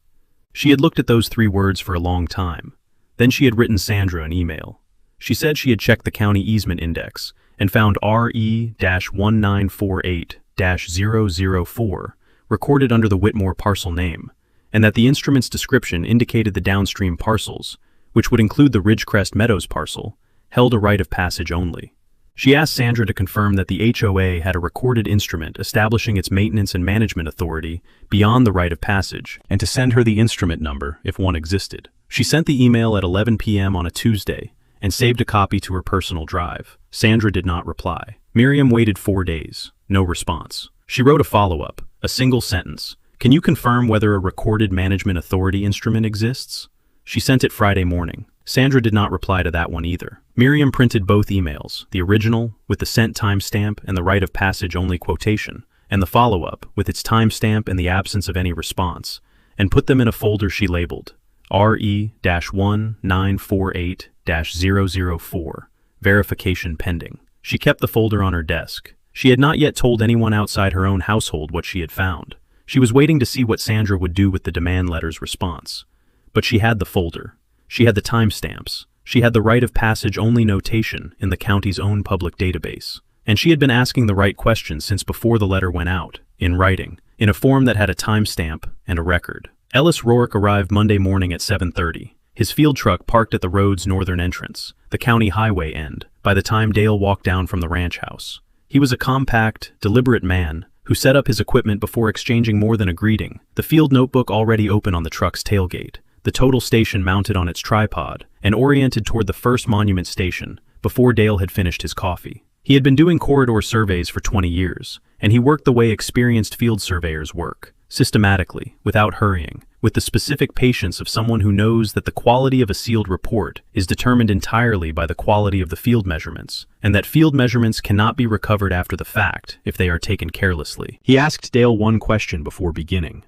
She had looked at those 3 words for a long time. Then she had written Sandra an email. She said she had checked the county easement index and found RE-1948-004 recorded under the Whitmore parcel name, and that the instrument's description indicated the downstream parcels, which would include the Ridgecrest Meadows parcel, held a right of passage only. She asked Sandra to confirm that the HOA had a recorded instrument establishing its maintenance and management authority beyond the right of passage, and to send her the instrument number if one existed. She sent the email at 11 p.m. on a Tuesday and saved a copy to her personal drive. Sandra did not reply. Miriam waited 4 days. No response. She wrote a follow-up, a single sentence. Can you confirm whether a recorded management authority instrument exists? She sent it Friday morning. Sandra did not reply to that one either. Miriam printed both emails, the original with the sent timestamp and the right of passage only quotation, and the follow-up with its timestamp and the absence of any response, and put them in a folder she labeled RE-1948-004, verification pending. She kept the folder on her desk. She had not yet told anyone outside her own household what she had found. She was waiting to see what Sandra would do with the demand letter's response. But she had the folder. She had the timestamps. She had the right of passage only notation in the county's own public database. And she had been asking the right questions since before the letter went out, in writing, in a form that had a timestamp and a record. Ellis Rourke arrived Monday morning at 7:30, his field truck parked at the road's northern entrance, the county highway end, by the time Dale walked down from the ranch house. He was a compact, deliberate man who set up his equipment before exchanging more than a greeting, the field notebook already open on the truck's tailgate, the total station mounted on its tripod, and oriented toward the first monument station, before Dale had finished his coffee. He had been doing corridor surveys for 20 years, and he worked the way experienced field surveyors work, systematically, without hurrying, with the specific patience of someone who knows that the quality of a sealed report is determined entirely by the quality of the field measurements, and that field measurements cannot be recovered after the fact if they are taken carelessly. He asked Dale one question before beginning.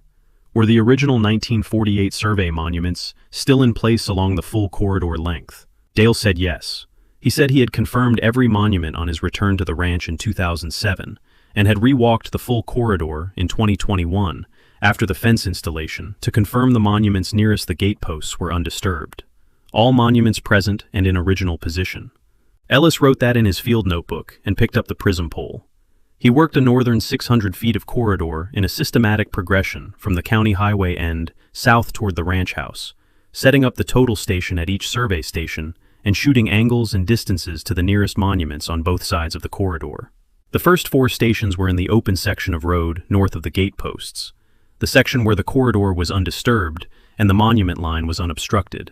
Were the original 1948 survey monuments still in place along the full corridor length? Dale said yes. He said he had confirmed every monument on his return to the ranch in 2007 and had rewalked the full corridor in 2021 after the fence installation to confirm the monuments nearest the gateposts were undisturbed. All monuments present and in original position. Ellis wrote that in his field notebook and picked up the prism pole. He worked a northern 600 feet of corridor in a systematic progression from the county highway end south toward the ranch house, setting up the total station at each survey station and shooting angles and distances to the nearest monuments on both sides of the corridor. The first 4 stations were in the open section of road north of the gateposts, the section where the corridor was undisturbed and the monument line was unobstructed.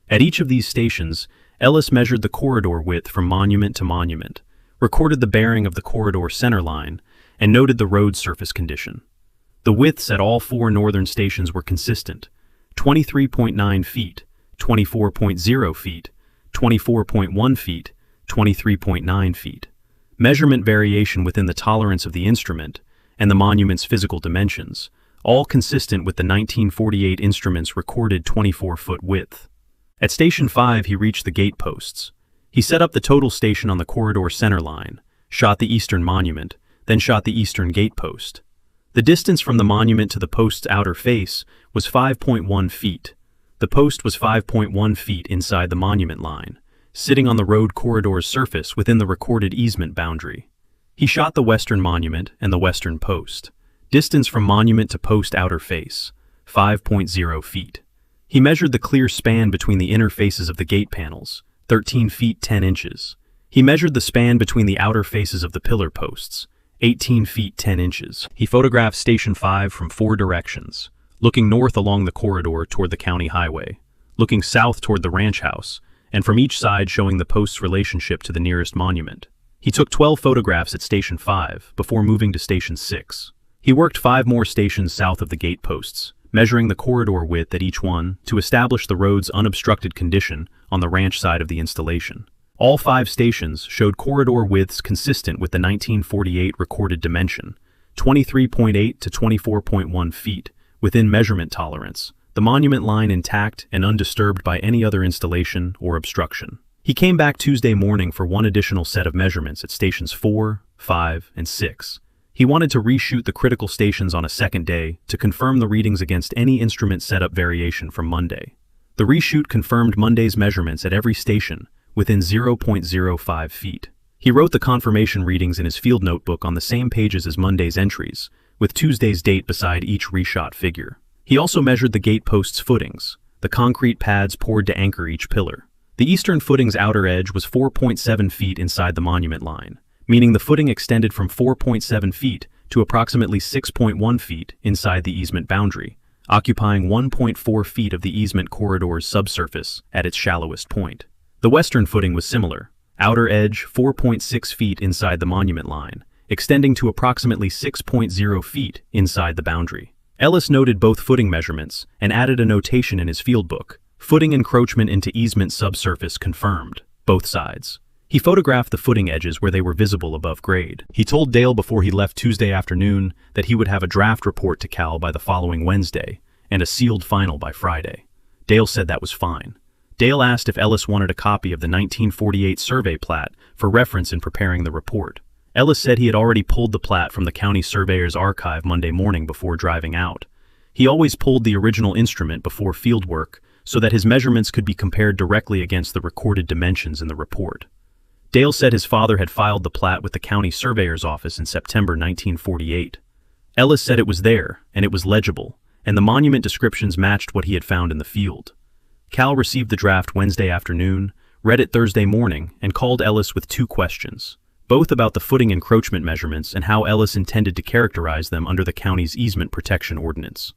At each of these stations, Ellis measured the corridor width from monument to monument, recorded the bearing of the corridor center line, and noted the road surface condition. The widths at all 4 northern stations were consistent: 23.9 feet, 24.0 feet, 24.1 feet, 23.9 feet. Measurement variation within the tolerance of the instrument and the monument's physical dimensions, all consistent with the 1948 instrument's recorded 24-foot width. At Station 5 he reached the gateposts. He set up the total station on the corridor center line, shot the eastern monument, then shot the eastern gatepost. The distance from the monument to the post's outer face was 5.1 feet. The post was 5.1 feet inside the monument line, sitting on the road corridor's surface within the recorded easement boundary. He shot the western monument and the western post. Distance from monument to post outer face, 5.0 feet. He measured the clear span between the inner faces of the gate panels, 13 feet 10 inches. He measured the span between the outer faces of the pillar posts, 18 feet 10 inches. He photographed Station 5 from 4 directions, looking north along the corridor toward the county highway, looking south toward the ranch house, and from each side showing the post's relationship to the nearest monument. He took 12 photographs at Station 5 before moving to Station 6. He worked 5 more stations south of the gateposts, measuring the corridor width at each one to establish the road's unobstructed condition on the ranch side of the installation. All 5 stations showed corridor widths consistent with the 1948 recorded dimension, 23.8 to 24.1 feet, within measurement tolerance, the monument line intact and undisturbed by any other installation or obstruction. He came back Tuesday morning for one additional set of measurements at stations 4, 5, and 6. He wanted to reshoot the critical stations on a second day to confirm the readings against any instrument setup variation from Monday. The reshoot confirmed Monday's measurements at every station, within 0.05 feet. He wrote the confirmation readings in his field notebook on the same pages as Monday's entries, with Tuesday's date beside each reshot figure. He also measured the gate post's footings, the concrete pads poured to anchor each pillar. The eastern footing's outer edge was 4.7 feet inside the monument line, meaning the footing extended from 4.7 feet to approximately 6.1 feet inside the easement boundary, occupying 1.4 feet of the easement corridor's subsurface at its shallowest point. The western footing was similar, outer edge 4.6 feet inside the monument line, extending to approximately 6.0 feet inside the boundary. Ellis noted both footing measurements and added a notation in his field book: footing encroachment into easement subsurface confirmed, both sides. He photographed the footing edges where they were visible above grade. He told Dale before he left Tuesday afternoon that he would have a draft report to Cal by the following Wednesday and a sealed final by Friday. Dale said that was fine. Dale asked if Ellis wanted a copy of the 1948 survey plat for reference in preparing the report. Ellis said he had already pulled the plat from the county surveyor's archive Monday morning before driving out. He always pulled the original instrument before field work so that his measurements could be compared directly against the recorded dimensions in the report. Dale said his father had filed the plat with the county surveyor's office in September 1948. Ellis said it was there, and it was legible, and the monument descriptions matched what he had found in the field. Cal received the draft Wednesday afternoon, read it Thursday morning, and called Ellis with two questions, both about the footing encroachment measurements and how Ellis intended to characterize them under the county's easement protection ordinance.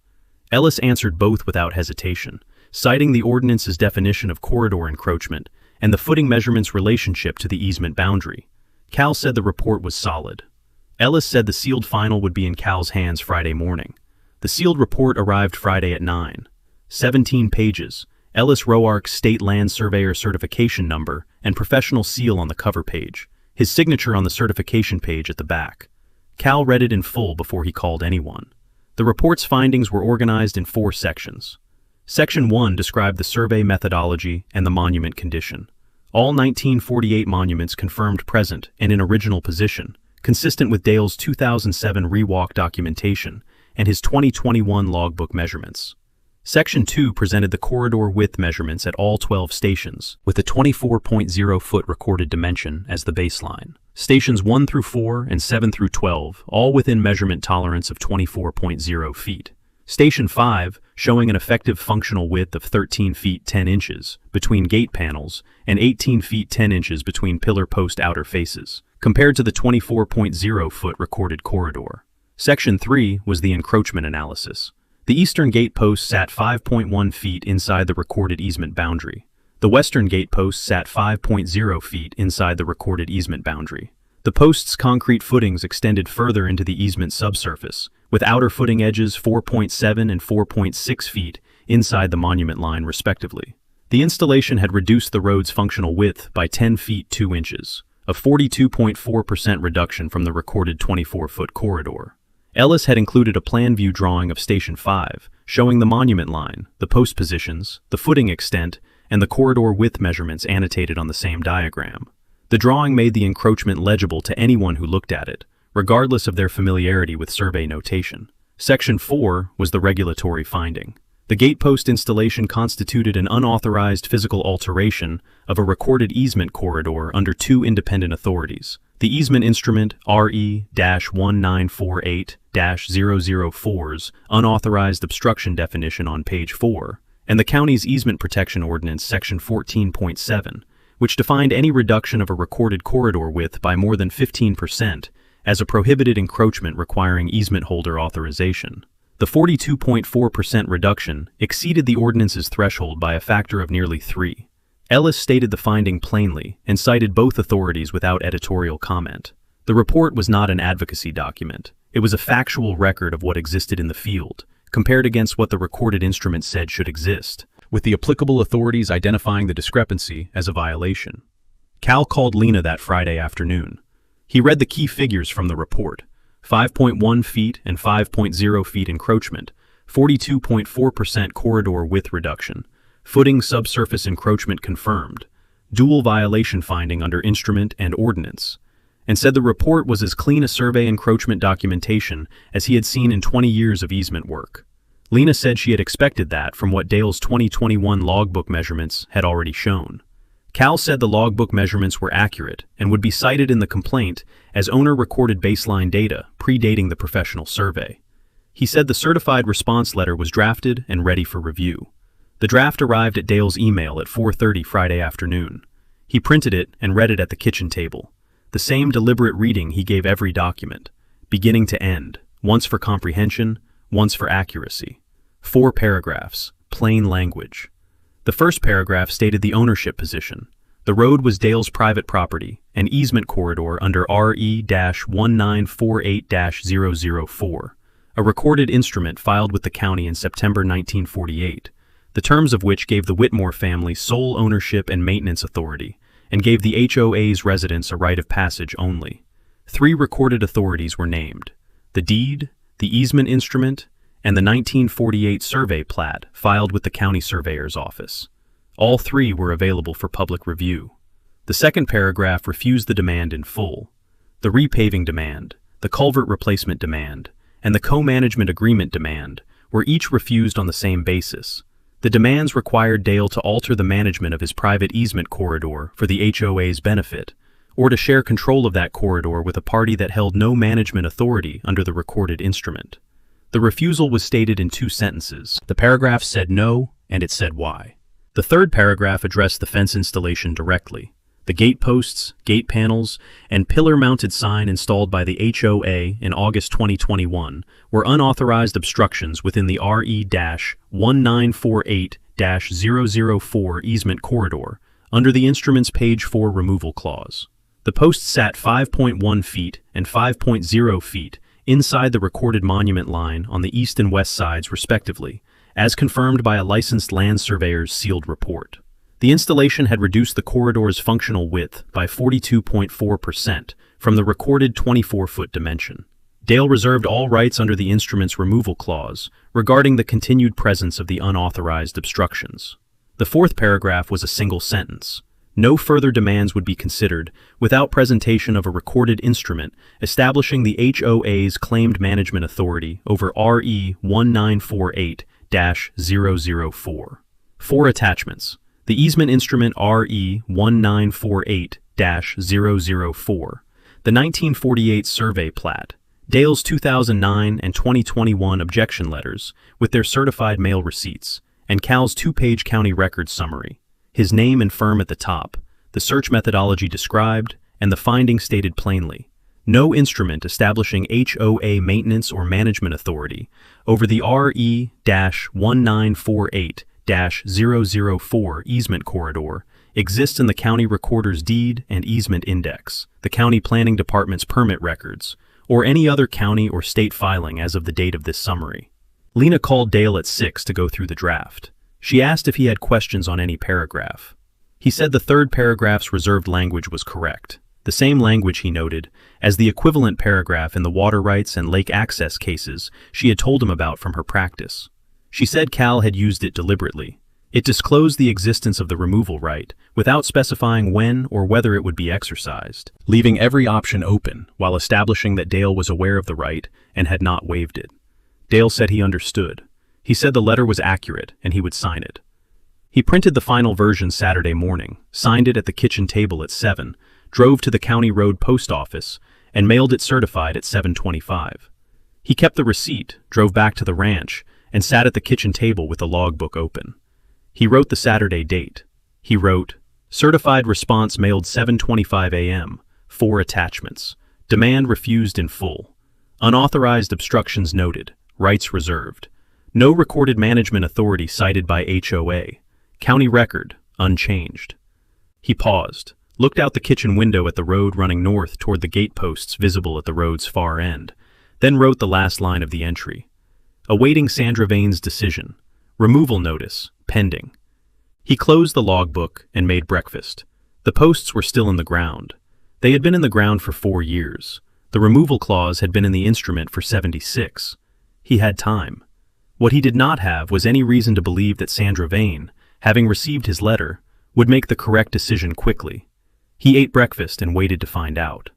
Ellis answered both without hesitation, citing the ordinance's definition of corridor encroachment and the footing measurement's relationship to the easement boundary. Cal said the report was solid. Ellis said the sealed final would be in Cal's hands Friday morning. The sealed report arrived Friday at 9. 17 pages, Ellis Roark's State Land Surveyor certification number and professional seal on the cover page, his signature on the certification page at the back. Cal read it in full before he called anyone. The report's findings were organized in 4 sections. Section 1 described the survey methodology and the monument condition. All 1948 monuments confirmed present and in original position, consistent with Dale's 2007 rewalk documentation and his 2021 logbook measurements. Section 2 presented the corridor width measurements at all 12 stations, with a 24.0-foot recorded dimension as the baseline. Stations 1 through 4 and 7 through 12, all within measurement tolerance of 24.0 feet. Station 5, showing an effective functional width of 13 feet 10 inches between gate panels and 18 feet 10 inches between pillar post outer faces, compared to the 24.0-foot recorded corridor. Section 3 was the encroachment analysis. The eastern gate post sat 5.1 feet inside the recorded easement boundary. The western gate post sat 5.0 feet inside the recorded easement boundary. The post's concrete footings extended further into the easement subsurface, with outer footing edges 4.7 and 4.6 feet inside the monument line respectively. The installation had reduced the road's functional width by 10 feet 2 inches, a 42.4% reduction from the recorded 24-foot corridor. Ellis had included a plan view drawing of Station 5, showing the monument line, the post positions, the footing extent, and the corridor width measurements annotated on the same diagram. The drawing made the encroachment legible to anyone who looked at it, regardless of their familiarity with survey notation. Section 4 was the regulatory finding. The gatepost installation constituted an unauthorized physical alteration of a recorded easement corridor under 2 independent authorities: the easement instrument RE-1948-004's unauthorized obstruction definition on page 4, and the county's easement protection ordinance section 14.7, which defined any reduction of a recorded corridor width by more than 15% as a prohibited encroachment requiring easement holder authorization. The 42.4% reduction exceeded the ordinance's threshold by a factor of nearly 3. Ellis stated the finding plainly and cited both authorities without editorial comment. The report was not an advocacy document. It was a factual record of what existed in the field, compared against what the recorded instrument said should exist, with the applicable authorities identifying the discrepancy as a violation. Cal called Lena that Friday afternoon. He read the key figures from the report: 5.1 feet and 5.0 feet encroachment, 42.4% corridor width reduction, footing subsurface encroachment confirmed, dual violation finding under instrument and ordinance, and said the report was as clean a survey encroachment documentation as he had seen in 20 years of easement work. Lena said she had expected that from what Dale's 2021 logbook measurements had already shown. Cal said the logbook measurements were accurate and would be cited in the complaint as owner-recorded baseline data predating the professional survey. He said the certified response letter was drafted and ready for review. The draft arrived at Dale's email at 4:30 Friday afternoon. He printed it and read it at the kitchen table, the same deliberate reading he gave every document, beginning to end, once for comprehension, once for accuracy. 4 paragraphs, plain language. The first paragraph stated the ownership position. The road was Dale's private property, an easement corridor under RE-1948-004, a recorded instrument filed with the county in September 1948, the terms of which gave the Whitmore family sole ownership and maintenance authority, and gave the HOA's residents a right of passage only. 3 recorded authorities were named: the deed, the easement instrument, and the 1948 survey plat filed with the county surveyor's office. All 3 were available for public review. The second paragraph refused the demand in full. The repaving demand, the culvert replacement demand, and the co-management agreement demand were each refused on the same basis. The demands required Dale to alter the management of his private easement corridor for the HOA's benefit, or to share control of that corridor with a party that held no management authority under the recorded instrument. The refusal was stated in 2 sentences. The paragraph said no, and it said why. The third paragraph addressed the fence installation directly. The gate posts, gate panels, and pillar-mounted sign installed by the HOA in August 2021 were unauthorized obstructions within the RE-1948-004 easement corridor under the instrument's page 4 removal clause. The posts sat 5.1 feet and 5.0 feet inside the recorded monument line on the east and west sides respectively, as confirmed by a licensed land surveyor's sealed report. The installation had reduced the corridor's functional width by 42.4% from the recorded 24-foot dimension. Dale reserved all rights under the instrument's removal clause regarding the continued presence of the unauthorized obstructions. The fourth paragraph was a single sentence. No further demands would be considered without presentation of a recorded instrument establishing the HOA's claimed management authority over RE-1948-004. 4 attachments. The easement instrument RE-1948-004, the 1948 survey plat, Dale's 2009 and 2021 objection letters with their certified mail receipts, and Cal's 2-page county records summary. His name and firm at the top, the search methodology described, and the findings stated plainly. No instrument establishing HOA maintenance or management authority over the RE-1948-004 easement corridor exists in the county recorder's deed and easement index, the county planning department's permit records, or any other county or state filing as of the date of this summary. Lena called Dale at 6 to go through the draft. She asked if he had questions on any paragraph. He said the third paragraph's reserved language was correct, the same language, he noted, as the equivalent paragraph in the water rights and lake access cases she had told him about from her practice. She said Cal had used it deliberately. It disclosed the existence of the removal right without specifying when or whether it would be exercised, leaving every option open while establishing that Dale was aware of the right and had not waived it. Dale said he understood. He said the letter was accurate and he would sign it. He printed the final version Saturday morning, signed it at the kitchen table at 7, drove to the County Road post office, and mailed it certified at 7:25. He kept the receipt, drove back to the ranch, and sat at the kitchen table with the logbook open. He wrote the Saturday date. He wrote, "Certified response mailed 7:25 a.m., 4 attachments. Demand refused in full. Unauthorized obstructions noted. Rights reserved. No recorded management authority cited by HOA. County record, unchanged." He paused, looked out the kitchen window at the road running north toward the gate posts visible at the road's far end, then wrote the last line of the entry. Awaiting Sandra Vane's decision. Removal notice, pending. He closed the logbook and made breakfast. The posts were still in the ground. They had been in the ground for 4 years. The removal clause had been in the instrument for 76. He had time. What he did not have was any reason to believe that Sandra Vane, having received his letter, would make the correct decision quickly. He ate breakfast and waited to find out.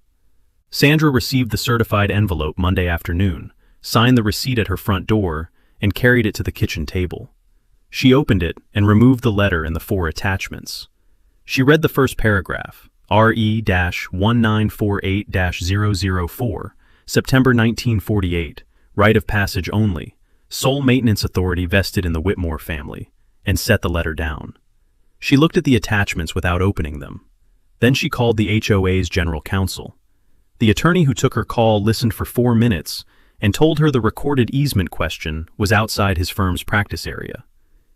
Sandra received the certified envelope Monday afternoon, signed the receipt at her front door, and carried it to the kitchen table. She opened it and removed the letter and the 4 attachments. She read the first paragraph, RE-1948-004, September 1948, right of passage only, sole maintenance authority vested in the Whitmore family, and set the letter down. She looked at the attachments without opening them. Then she called the HOA's general counsel. The attorney who took her call listened for 4 minutes and told her the recorded easement question was outside his firm's practice area.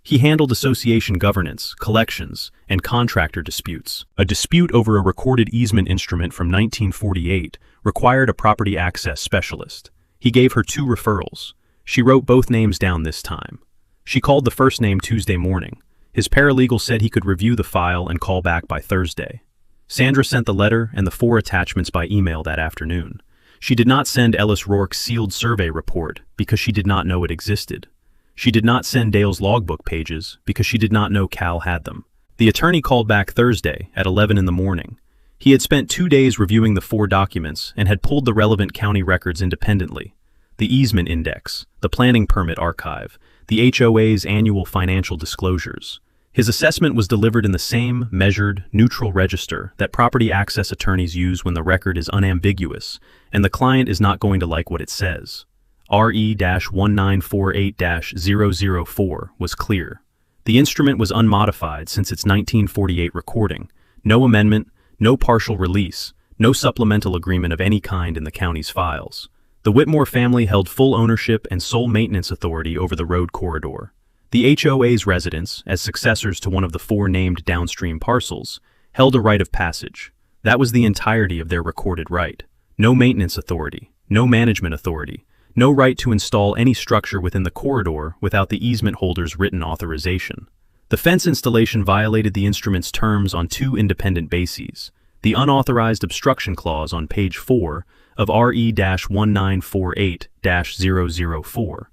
He handled association governance, collections, and contractor disputes. A dispute over a recorded easement instrument from 1948 required a property access specialist. He gave her 2 referrals. She wrote both names down this time. She called the first name Tuesday morning. His paralegal said he could review the file and call back by Thursday. Sandra sent the letter and the 4 attachments by email that afternoon. She did not send Ellis Rourke's sealed survey report because she did not know it existed. She did not send Dale's logbook pages because she did not know Cal had them. The attorney called back Thursday at 11 in the morning. He had spent 2 days reviewing the 4 documents and had pulled the relevant county records independently. The easement index, the planning permit archive, the HOA's annual financial disclosures. His assessment was delivered in the same measured, neutral register that property access attorneys use when the record is unambiguous and the client is not going to like what it says. RE-1948-004 was clear. The instrument was unmodified since its 1948 recording. No amendment, no partial release, no supplemental agreement of any kind in the county's files. The Whitmore family held full ownership and sole maintenance authority over the road corridor. The HOA's residents, as successors to one of the 4 named downstream parcels, held a right of passage. That was the entirety of their recorded right. No maintenance authority, no management authority, no right to install any structure within the corridor without the easement holder's written authorization. The fence installation violated the instrument's terms on 2 independent bases. The unauthorized obstruction clause on page 4 of RE-1948-004,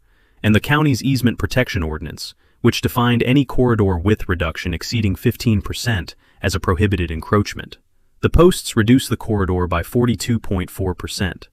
and the county's easement protection ordinance, which defined any corridor width reduction exceeding 15% as a prohibited encroachment. The posts reduced the corridor by 42.4%.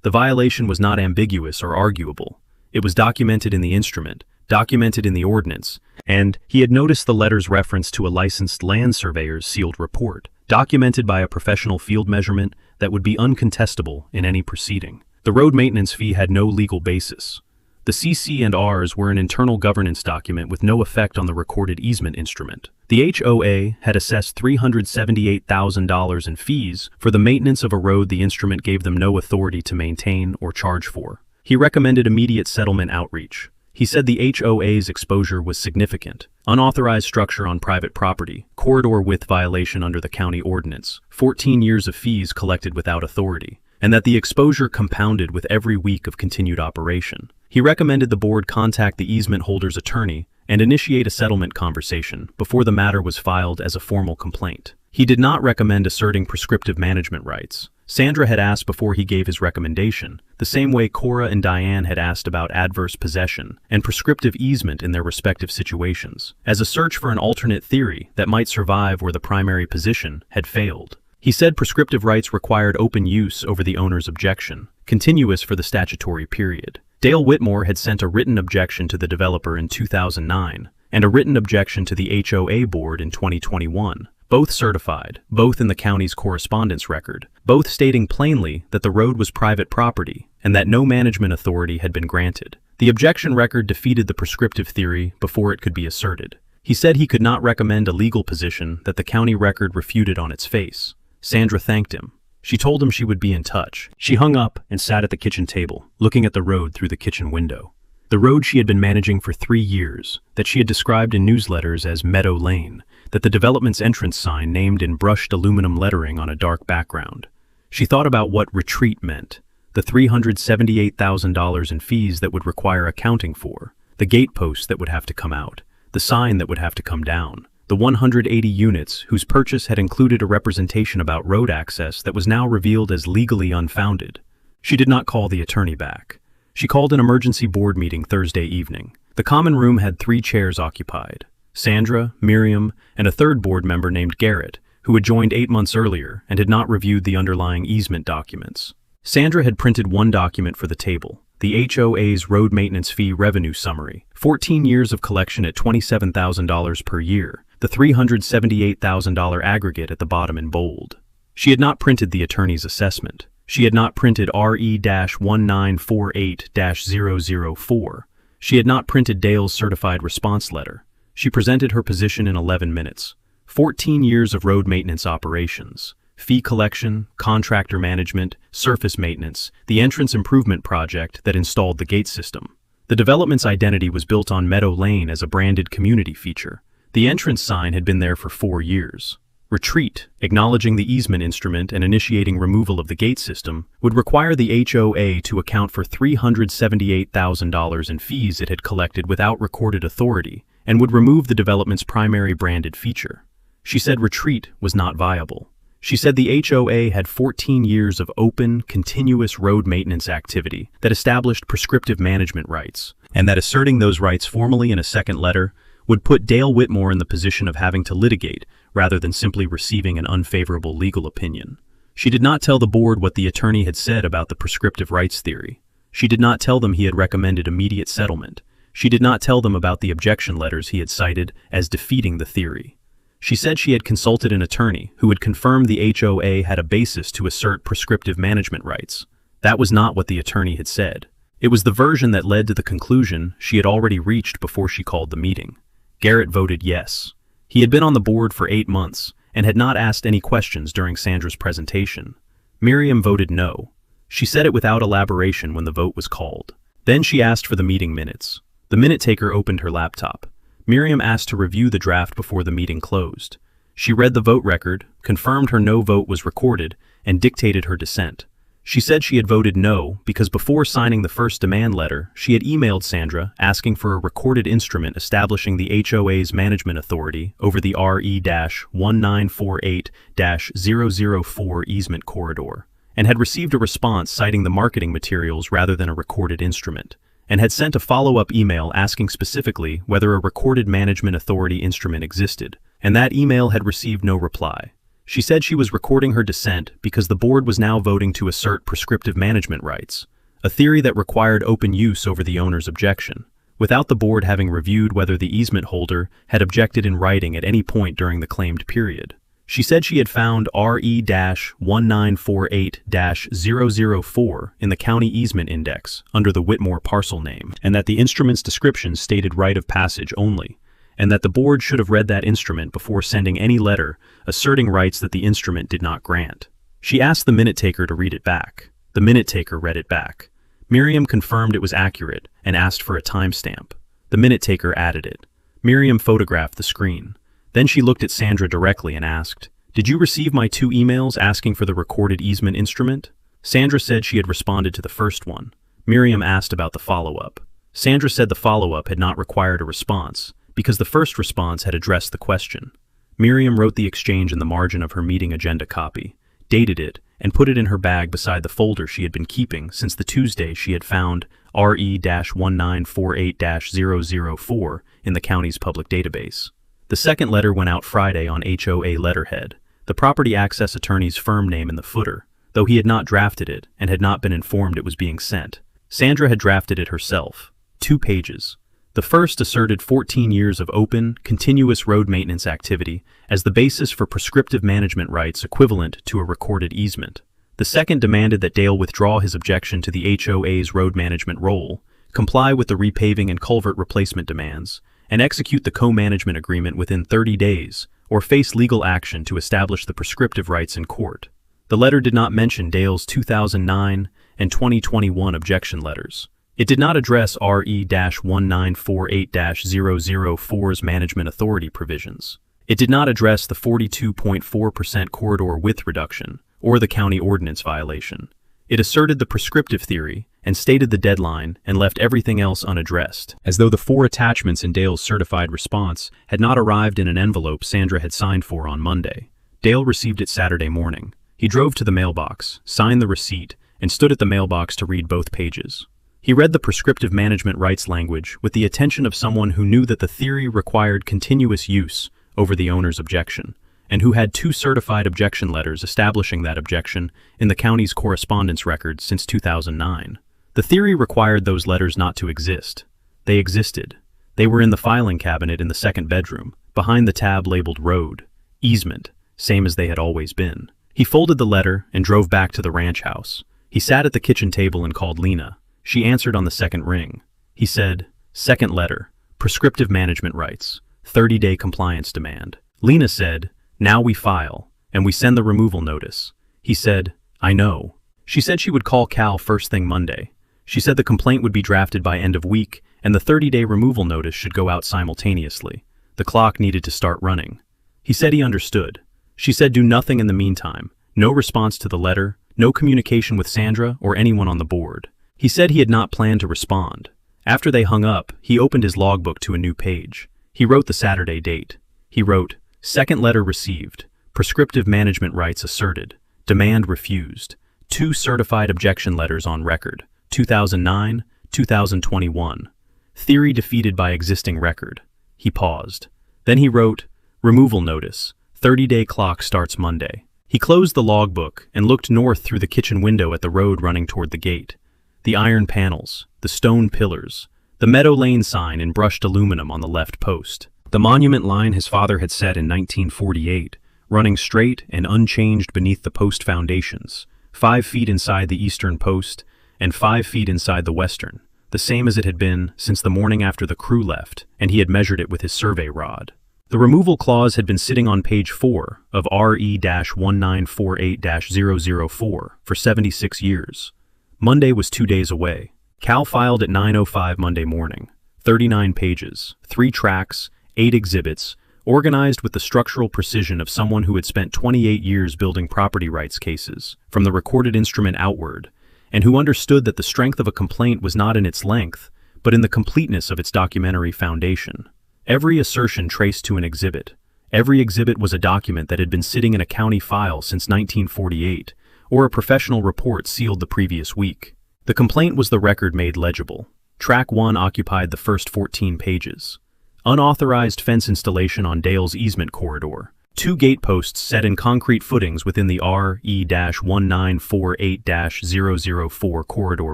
The violation was not ambiguous or arguable. It was documented in the instrument, documented in the ordinance, and he had noticed the letter's reference to a licensed land surveyor's sealed report, documented by a professional field measurement that would be uncontestable in any proceeding. The road maintenance fee had no legal basis. The CC&Rs were an internal governance document with no effect on the recorded easement instrument. The HOA had assessed $378,000 in fees for the maintenance of a road the instrument gave them no authority to maintain or charge for. He recommended immediate settlement outreach. He said the HOA's exposure was significant. Unauthorized structure on private property, corridor width violation under the county ordinance, 14 years of fees collected without authority, and that the exposure compounded with every week of continued operation. He recommended the board contact the easement holder's attorney and initiate a settlement conversation before the matter was filed as a formal complaint. He did not recommend asserting prescriptive management rights. Sandra had asked before he gave his recommendation, the same way Cora and Diane had asked about adverse possession and prescriptive easement in their respective situations, as a search for an alternate theory that might survive where the primary position had failed. He said prescriptive rights required open use over the owner's objection, continuous for the statutory period. Dale Whitmore had sent a written objection to the developer in 2009 and a written objection to the HOA board in 2021, both certified, both in the county's correspondence record, both stating plainly that the road was private property and that no management authority had been granted. The objection record defeated the prescriptive theory before it could be asserted. He said he could not recommend a legal position that the county record refuted on its face. Sandra thanked him. She told him she would be in touch. She hung up and sat at the kitchen table, looking at the road through the kitchen window. The road she had been managing for 3 years, that she had described in newsletters as Meadow Lane, that the development's entrance sign named in brushed aluminum lettering on a dark background. She thought about what retreat meant, the $378,000 in fees that would require accounting for, the gateposts that would have to come out, the sign that would have to come down, the 180 units whose purchase had included a representation about road access that was now revealed as legally unfounded. She did not call the attorney back. She called an emergency board meeting Thursday evening. The common room had 3 chairs occupied. Sandra, Miriam, and a third board member named Garrett, who had joined 8 months earlier and had not reviewed the underlying easement documents. Sandra had printed one document for the table, the HOA's Road Maintenance Fee Revenue Summary, 14 years of collection at $27,000 per year, the $378,000 aggregate at the bottom in bold. She had not printed the attorney's assessment. She had not printed RE-1948-004. She had not printed Dale's certified response letter. She presented her position in 11 minutes. 14 years of road maintenance operations, fee collection, contractor management, surface maintenance, the entrance improvement project that installed the gate system. The development's identity was built on Meadow Lane as a branded community feature. The entrance sign had been there for 4 years. Retreat, acknowledging the easement instrument and initiating removal of the gate system, would require the HOA to account for $378,000 in fees it had collected without recorded authority, and would remove the development's primary branded feature. She said retreat was not viable. She said the HOA had 14 years of open, continuous road maintenance activity that established prescriptive management rights, and that asserting those rights formally in a second letter would put Dale Whitmore in the position of having to litigate rather than simply receiving an unfavorable legal opinion. She did not tell the board what the attorney had said about the prescriptive rights theory. She did not tell them he had recommended immediate settlement. She did not tell them about the objection letters he had cited as defeating the theory. She said she had consulted an attorney who had confirmed the HOA had a basis to assert prescriptive management rights. That was not what the attorney had said. It was the version that led to the conclusion she had already reached before she called the meeting. Garrett voted yes. He had been on the board for 8 months and had not asked any questions during Sandra's presentation. Miriam voted no. She said it without elaboration when the vote was called. Then she asked for the meeting minutes. The minute taker opened her laptop. Miriam asked to review the draft before the meeting closed. She read the vote record, confirmed her no vote was recorded, and dictated her dissent. She said she had voted no because before signing the first demand letter, she had emailed Sandra asking for a recorded instrument establishing the HOA's management authority over the RE-1948-004 easement corridor, and had received a response citing the marketing materials rather than a recorded instrument, and had sent a follow-up email asking specifically whether a recorded management authority instrument existed, and that email had received no reply. She said she was recording her dissent because the board was now voting to assert prescriptive management rights, a theory that required open use over the owner's objection, without the board having reviewed whether the easement holder had objected in writing at any point during the claimed period. She said she had found RE-1948-004 in the county easement index under the Whitmore parcel name, and that the instrument's description stated right of passage only, and that the board should have read that instrument before sending any letter asserting rights that the instrument did not grant. She asked the minute taker to read it back. The minute taker read it back. Miriam confirmed it was accurate and asked for a timestamp. The minute taker added it. Miriam photographed the screen. Then she looked at Sandra directly and asked, "Did you receive my 2 emails asking for the recorded easement instrument?" Sandra said she had responded to the first one. Miriam asked about the follow-up. Sandra said the follow-up had not required a response, because the first response had addressed the question. Miriam wrote the exchange in the margin of her meeting agenda copy, dated it, and put it in her bag beside the folder she had been keeping since the Tuesday she had found RE-1948-004 in the county's public database. The second letter went out Friday on HOA letterhead, the property access attorney's firm name in the footer, though he had not drafted it and had not been informed it was being sent. Sandra had drafted it herself. 2 pages. The first asserted 14 years of open, continuous road maintenance activity as the basis for prescriptive management rights equivalent to a recorded easement. The second demanded that Dale withdraw his objection to the HOA's road management role, comply with the repaving and culvert replacement demands, and execute the co-management agreement within 30 days, or face legal action to establish the prescriptive rights in court. The letter did not mention Dale's 2009 and 2021 objection letters. It did not address RE-1948-004's management authority provisions. It did not address the 42.4% corridor width reduction or the county ordinance violation. It asserted the prescriptive theory and stated the deadline and left everything else unaddressed, as though the 4 attachments in Dale's certified response had not arrived in an envelope Sandra had signed for on Monday. Dale received it Saturday morning. He drove to the mailbox, signed the receipt, and stood at the mailbox to read both pages. He read the prescriptive management rights language with the attention of someone who knew that the theory required continuous use over the owner's objection, and who had 2 certified objection letters establishing that objection in the county's correspondence records since 2009. The theory required those letters not to exist. They existed. They were in the filing cabinet in the second bedroom, behind the tab labeled Road, Easement, same as they had always been. He folded the letter and drove back to the ranch house. He sat at the kitchen table and called Lena. She answered on the second ring. He said, "Second letter, prescriptive management rights, 30-day compliance demand." Lena said, "Now we file, and we send the removal notice." He said, "I know." She said she would call Cal first thing Monday. She said the complaint would be drafted by end of week, and the 30-day removal notice should go out simultaneously. The clock needed to start running. He said he understood. She said do nothing in the meantime. No response to the letter, no communication with Sandra or anyone on the board. He said he had not planned to respond. After they hung up, he opened his logbook to a new page. He wrote the Saturday date. He wrote, "Second letter received. Prescriptive management rights asserted. Demand refused. 2 certified objection letters on record. 2009, 2021. Theory defeated by existing record." He paused. Then he wrote, "Removal notice. 30-day clock starts Monday." He closed the logbook and looked north through the kitchen window at the road running toward the gate. The iron panels, the stone pillars, the Meadow Lane sign in brushed aluminum on the left post. The monument line his father had set in 1948, running straight and unchanged beneath the post foundations, 5 feet inside the eastern post and 5 feet inside the western, the same as it had been since the morning after the crew left, and he had measured it with his survey rod. The removal clause had been sitting on page 4 of RE-1948-004 for 76 years. Monday was 2 days away. Cal filed at 9:05 Monday morning. 39 pages, 3 tracks, 8 exhibits, organized with the structural precision of someone who had spent 28 years building property rights cases, from the recorded instrument outward, and who understood that the strength of a complaint was not in its length, but in the completeness of its documentary foundation. Every assertion traced to an exhibit. Every exhibit was a document that had been sitting in a county file since 1948, or a professional report sealed the previous week. The complaint was the record made legible. Track 1 occupied the first 14 pages. Unauthorized fence installation on Dale's easement corridor. 2 gate posts set in concrete footings within the RE-1948-004 corridor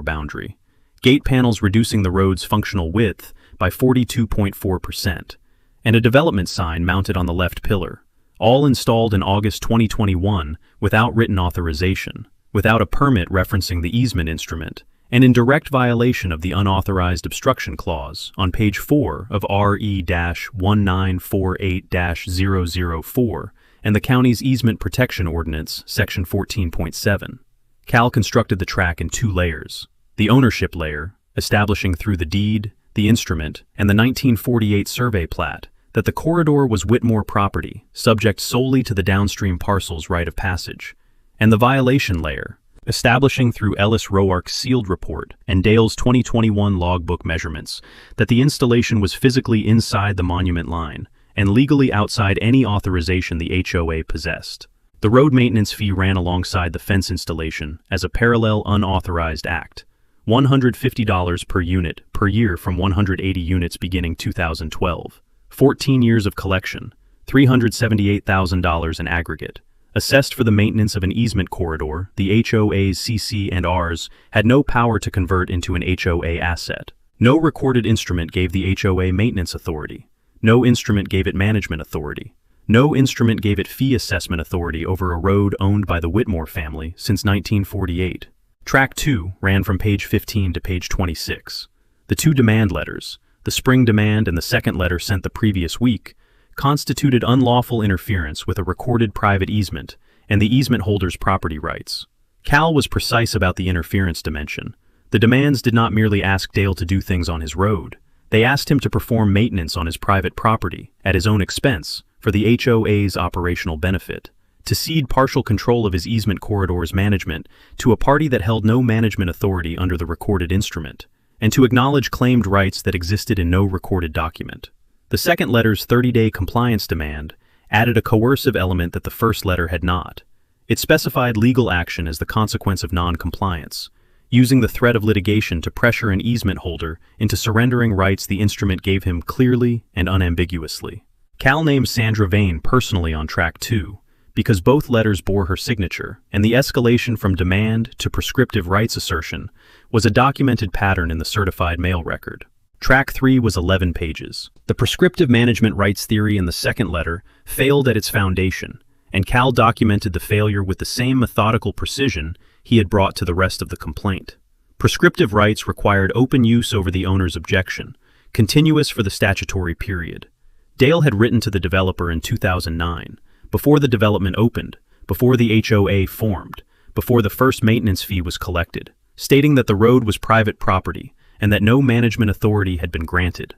boundary. Gate panels reducing the road's functional width by 42.4%, and a development sign mounted on the left pillar, all installed in August 2021 without written authorization, without a permit referencing the easement instrument, and in direct violation of the unauthorized obstruction clause on page 4 of RE-1948-004 and the county's easement protection ordinance, section 14.7. Cal constructed the track in 2 layers. The ownership layer, establishing through the deed, the instrument, and the 1948 survey plat that the corridor was Whitmore property, subject solely to the downstream parcel's right of passage, and the violation layer, establishing through Ellis Roark's sealed report and Dale's 2021 logbook measurements that the installation was physically inside the monument line and legally outside any authorization the HOA possessed. The road maintenance fee ran alongside the fence installation as a parallel unauthorized act. $150 per unit per year from 180 units beginning 2012. 14 years of collection, $378,000 in aggregate. Assessed for the maintenance of an easement corridor, the HOA's CC&Rs had no power to convert into an HOA asset. No recorded instrument gave the HOA maintenance authority. No instrument gave it management authority. No instrument gave it fee assessment authority over a road owned by the Whitmore family since 1948. Track 2 ran from page 15 to page 26. The 2 demand letters, the spring demand and the second letter sent the previous week, constituted unlawful interference with a recorded private easement and the easement holder's property rights. Cal was precise about the interference dimension. The demands did not merely ask Dale to do things on his road. They asked him to perform maintenance on his private property, at his own expense, for the HOA's operational benefit, to cede partial control of his easement corridor's management to a party that held no management authority under the recorded instrument, and to acknowledge claimed rights that existed in no recorded document. The second letter's 30-day compliance demand added a coercive element that the first letter had not. It specified legal action as the consequence of non-compliance. using the threat of litigation to pressure an easement holder into surrendering rights the instrument gave him clearly and unambiguously. Cal named Sandra Vane personally on track 2, because both letters bore her signature, and the escalation from demand to prescriptive rights assertion was a documented pattern in the certified mail record. Track 3 was 11 pages. The prescriptive management rights theory in the second letter failed at its foundation, and Cal documented the failure with the same methodical precision he had brought to the rest of the complaint. Prescriptive rights required open use over the owner's objection, continuous for the statutory period. Dale had written to the developer in 2009, before the development opened, before the HOA formed, before the first maintenance fee was collected, stating that the road was private property and that no management authority had been granted.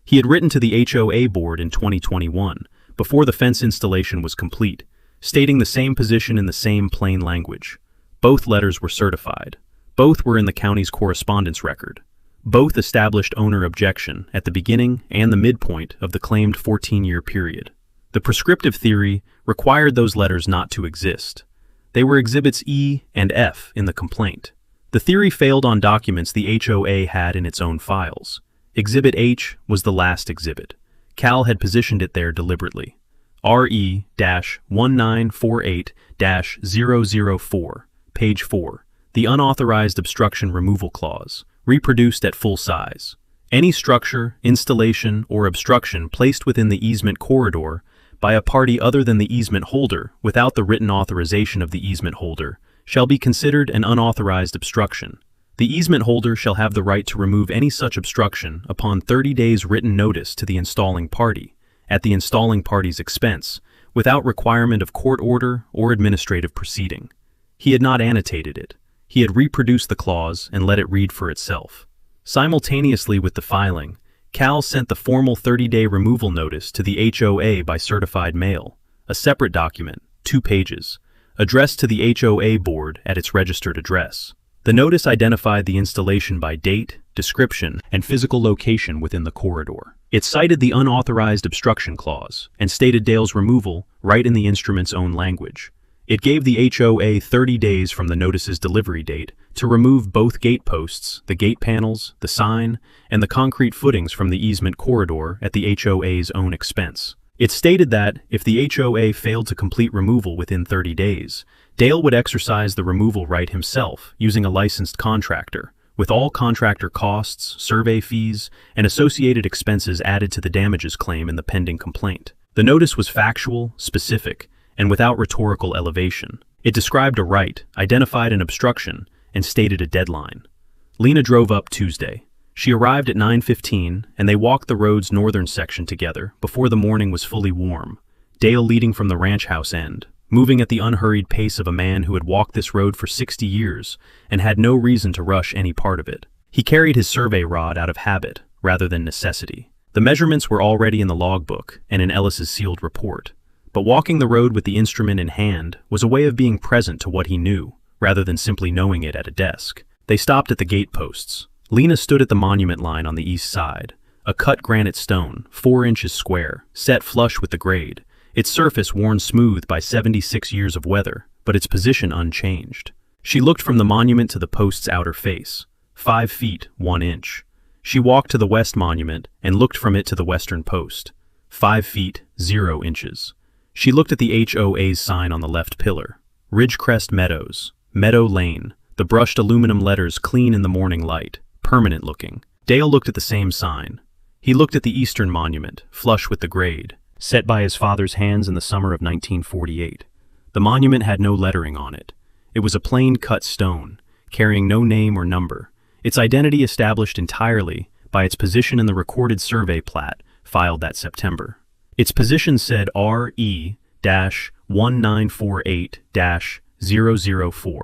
He had written to the HOA board in 2021, before the fence installation was complete, stating the same position in the same plain language. Both letters were certified. Both were in the county's correspondence record. Both established owner objection at the beginning and the midpoint of the claimed 14-year period. The prescriptive theory required those letters not to exist. They were Exhibits E and F in the complaint. The theory failed on documents the HOA had in its own files. Exhibit H was the last exhibit. Cal had positioned it there deliberately. RE-1948-004, page 4, the unauthorized obstruction removal clause, reproduced at full size. Any structure, installation, or obstruction placed within the easement corridor by a party other than the easement holder without the written authorization of the easement holder shall be considered an unauthorized obstruction. The easement holder shall have the right to remove any such obstruction upon 30 days written notice to the installing party, at the installing party's expense, without requirement of court order or administrative proceeding. He had not annotated it. He had reproduced the clause and let it read for itself. Simultaneously with the filing, Cal sent the formal 30-day removal notice to the HOA by certified mail, a separate document, 2 pages, addressed to the HOA board at its registered address. The notice identified the installation by date, description, and physical location within the corridor. It cited the unauthorized obstruction clause and stated Dale's removal right in the instrument's own language. It gave the HOA 30 days from the notice's delivery date to remove both gate posts, the gate panels, the sign, and the concrete footings from the easement corridor at the HOA's own expense. It stated that, if the HOA failed to complete removal within 30 days, Dale would exercise the removal right himself using a licensed contractor, with all contractor costs, survey fees, and associated expenses added to the damages claim in the pending complaint. The notice was factual, specific, and without rhetorical elevation. It described a right, identified an obstruction, and stated a deadline. Lena drove up Tuesday. She arrived at 9:15, and they walked the road's northern section together before the morning was fully warm, Dale leading from the ranch house end, moving at the unhurried pace of a man who had walked this road for 60 years and had no reason to rush any part of it. He carried his survey rod out of habit rather than necessity. The measurements were already in the logbook and in Ellis's sealed report. But walking the road with the instrument in hand was a way of being present to what he knew, rather than simply knowing it at a desk. They stopped at the gate posts. Lena stood at the monument line on the east side, a cut granite stone, 4 inches square, set flush with the grade, its surface worn smooth by 76 years of weather, but its position unchanged. She looked from the monument to the post's outer face, 5 feet, 1 inch. She walked to the west monument and looked from it to the western post, 5 feet, 0 inches. She looked at the HOA's sign on the left pillar, Ridgecrest Meadows, Meadow Lane, the brushed aluminum letters clean in the morning light, permanent looking. Dale looked at the same sign. He looked at the eastern monument, flush with the grade, set by his father's hands in the summer of 1948. The monument had no lettering on it. It was a plain cut stone, carrying no name or number, its identity established entirely by its position in the recorded survey plat filed that September. Its position said RE-1948-004.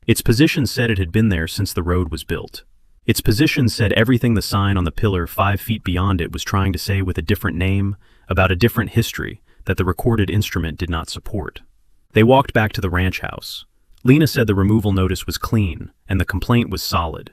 Its position said it had been there since the road was built. Its position said everything the sign on the pillar 5 feet beyond it was trying to say with a different name, about a different history that the recorded instrument did not support. They walked back to the ranch house. Lena said the removal notice was clean, and the complaint was solid.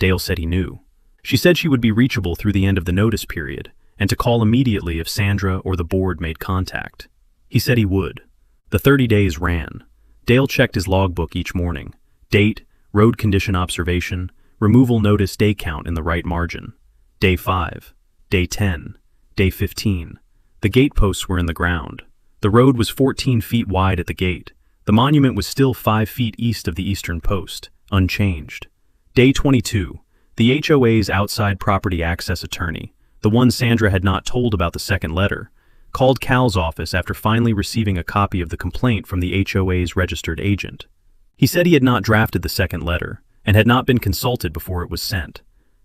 Dale said he knew. She said she would be reachable through the end of the notice period, and to call immediately if Sandra or the board made contact. He said he would. The 30 days ran. Dale checked his logbook each morning. Date, road condition observation, removal notice day count in the right margin. Day 5, Day 10, Day 15. The gate posts were in the ground. The road was 14 feet wide at the gate. The monument was still 5 feet east of the eastern post, unchanged. Day 22. The HOA's outside property access attorney, the one Sandra had not told about the second letter, called Cal's office after finally receiving a copy of the complaint from the HOA's registered agent. He said he had not drafted the second letter and had not been consulted before it was sent.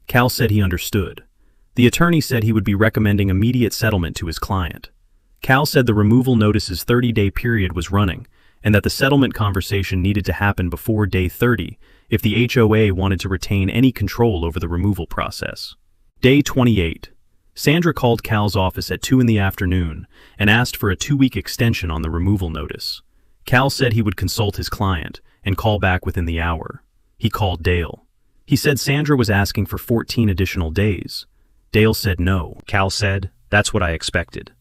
Cal said he understood. The attorney said he would be recommending immediate settlement to his client. Cal said the removal notice's 30-day period was running and that the settlement conversation needed to happen before day 30 if the HOA wanted to retain any control over the removal process. Day 28. Sandra called Cal's office at 2 in the afternoon and asked for a 2-week extension on the removal notice. Cal said he would consult his client and call back within the hour. He called Dale. He said Sandra was asking for 14 additional days. Dale said no. Cal said, "That's what I expected."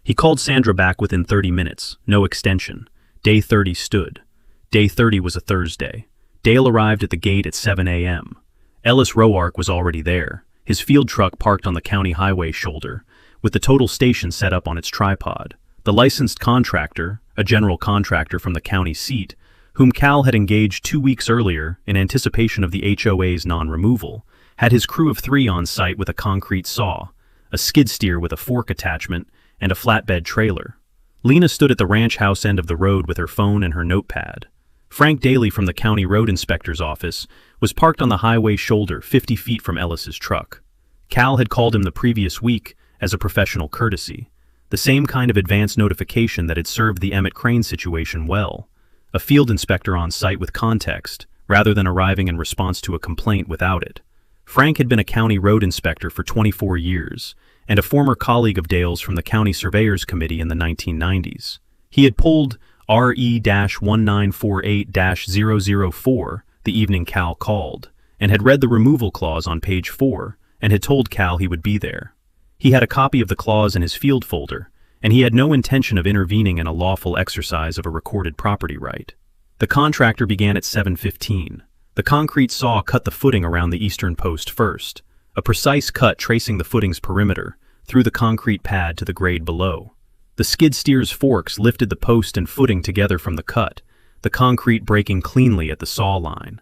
He called Sandra back within 30 minutes, no extension. Day 30 stood. Day 30 was a Thursday. Dale arrived at the gate at 7 a.m. Ellis Roark was already there, his field truck parked on the county highway shoulder, with the total station set up on its tripod. The licensed contractor, a general contractor from the county seat, whom Cal had engaged 2 weeks earlier in anticipation of the HOA's non-removal, had his crew of 3 on site with a concrete saw, a skid steer with a fork attachment, and a flatbed trailer. Lena stood at the ranch house end of the road with her phone and her notepad. Frank Daly from the county road inspector's office was parked on the highway shoulder 50 feet from Ellis's truck. Cal had called him the previous week as a professional courtesy, the same kind of advance notification that had served the Emmett Crane situation well, a field inspector on site with context, rather than arriving in response to a complaint without it. Frank had been a county road inspector for 24 years, and a former colleague of Dale's from the County Surveyors Committee in the 1990s. He had pulled RE-1948-004 the evening Cal called, and had read the removal clause on page 4, and had told Cal he would be there. He had a copy of the clause in his field folder, and he had no intention of intervening in a lawful exercise of a recorded property right. The contractor began at 7:15. The concrete saw cut the footing around the eastern post first, a precise cut tracing the footing's perimeter through the concrete pad to the grade below. The skid steer's forks lifted the post and footing together from the cut, the concrete breaking cleanly at the saw line.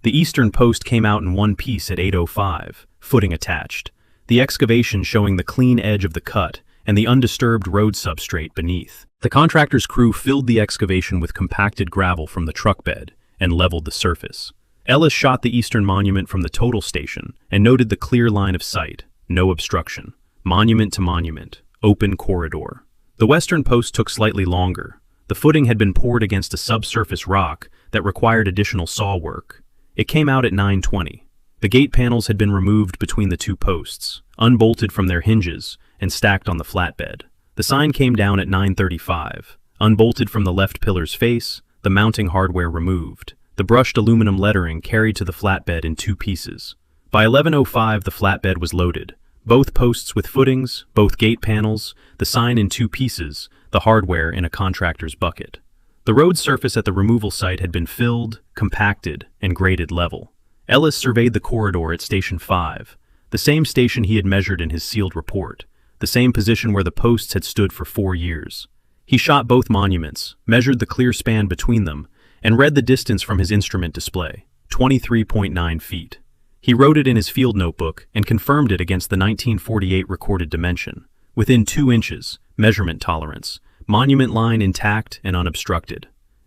The eastern post came out in one piece at 8:05, footing attached, the excavation showing the clean edge of the cut and the undisturbed road substrate beneath. The contractor's crew filled the excavation with compacted gravel from the truck bed and leveled the surface. Ellis shot the eastern monument from the total station and noted the clear line of sight, no obstruction, monument to monument, open corridor. The western post took slightly longer. The footing had been poured against a subsurface rock that required additional saw work. It came out at 9:20. The gate panels had been removed between the 2 posts, unbolted from their hinges, and stacked on the flatbed. The sign came down at 9:35, unbolted from the left pillar's face, the mounting hardware removed, the brushed aluminum lettering carried to the flatbed in 2 pieces. By 11:05 the flatbed was loaded, both posts with footings, both gate panels, the sign in 2 pieces, the hardware in a contractor's bucket. The road surface at the removal site had been filled, compacted, and graded level. Ellis surveyed the corridor at Station 5, the same station he had measured in his sealed report, the same position where the posts had stood for 4 years. He shot both monuments, measured the clear span between them, and read the distance from his instrument display, 23.9 feet. He wrote it in his field notebook and confirmed it against the 1948 recorded dimension, within 2 inches, measurement tolerance, monument line intact and unobstructed.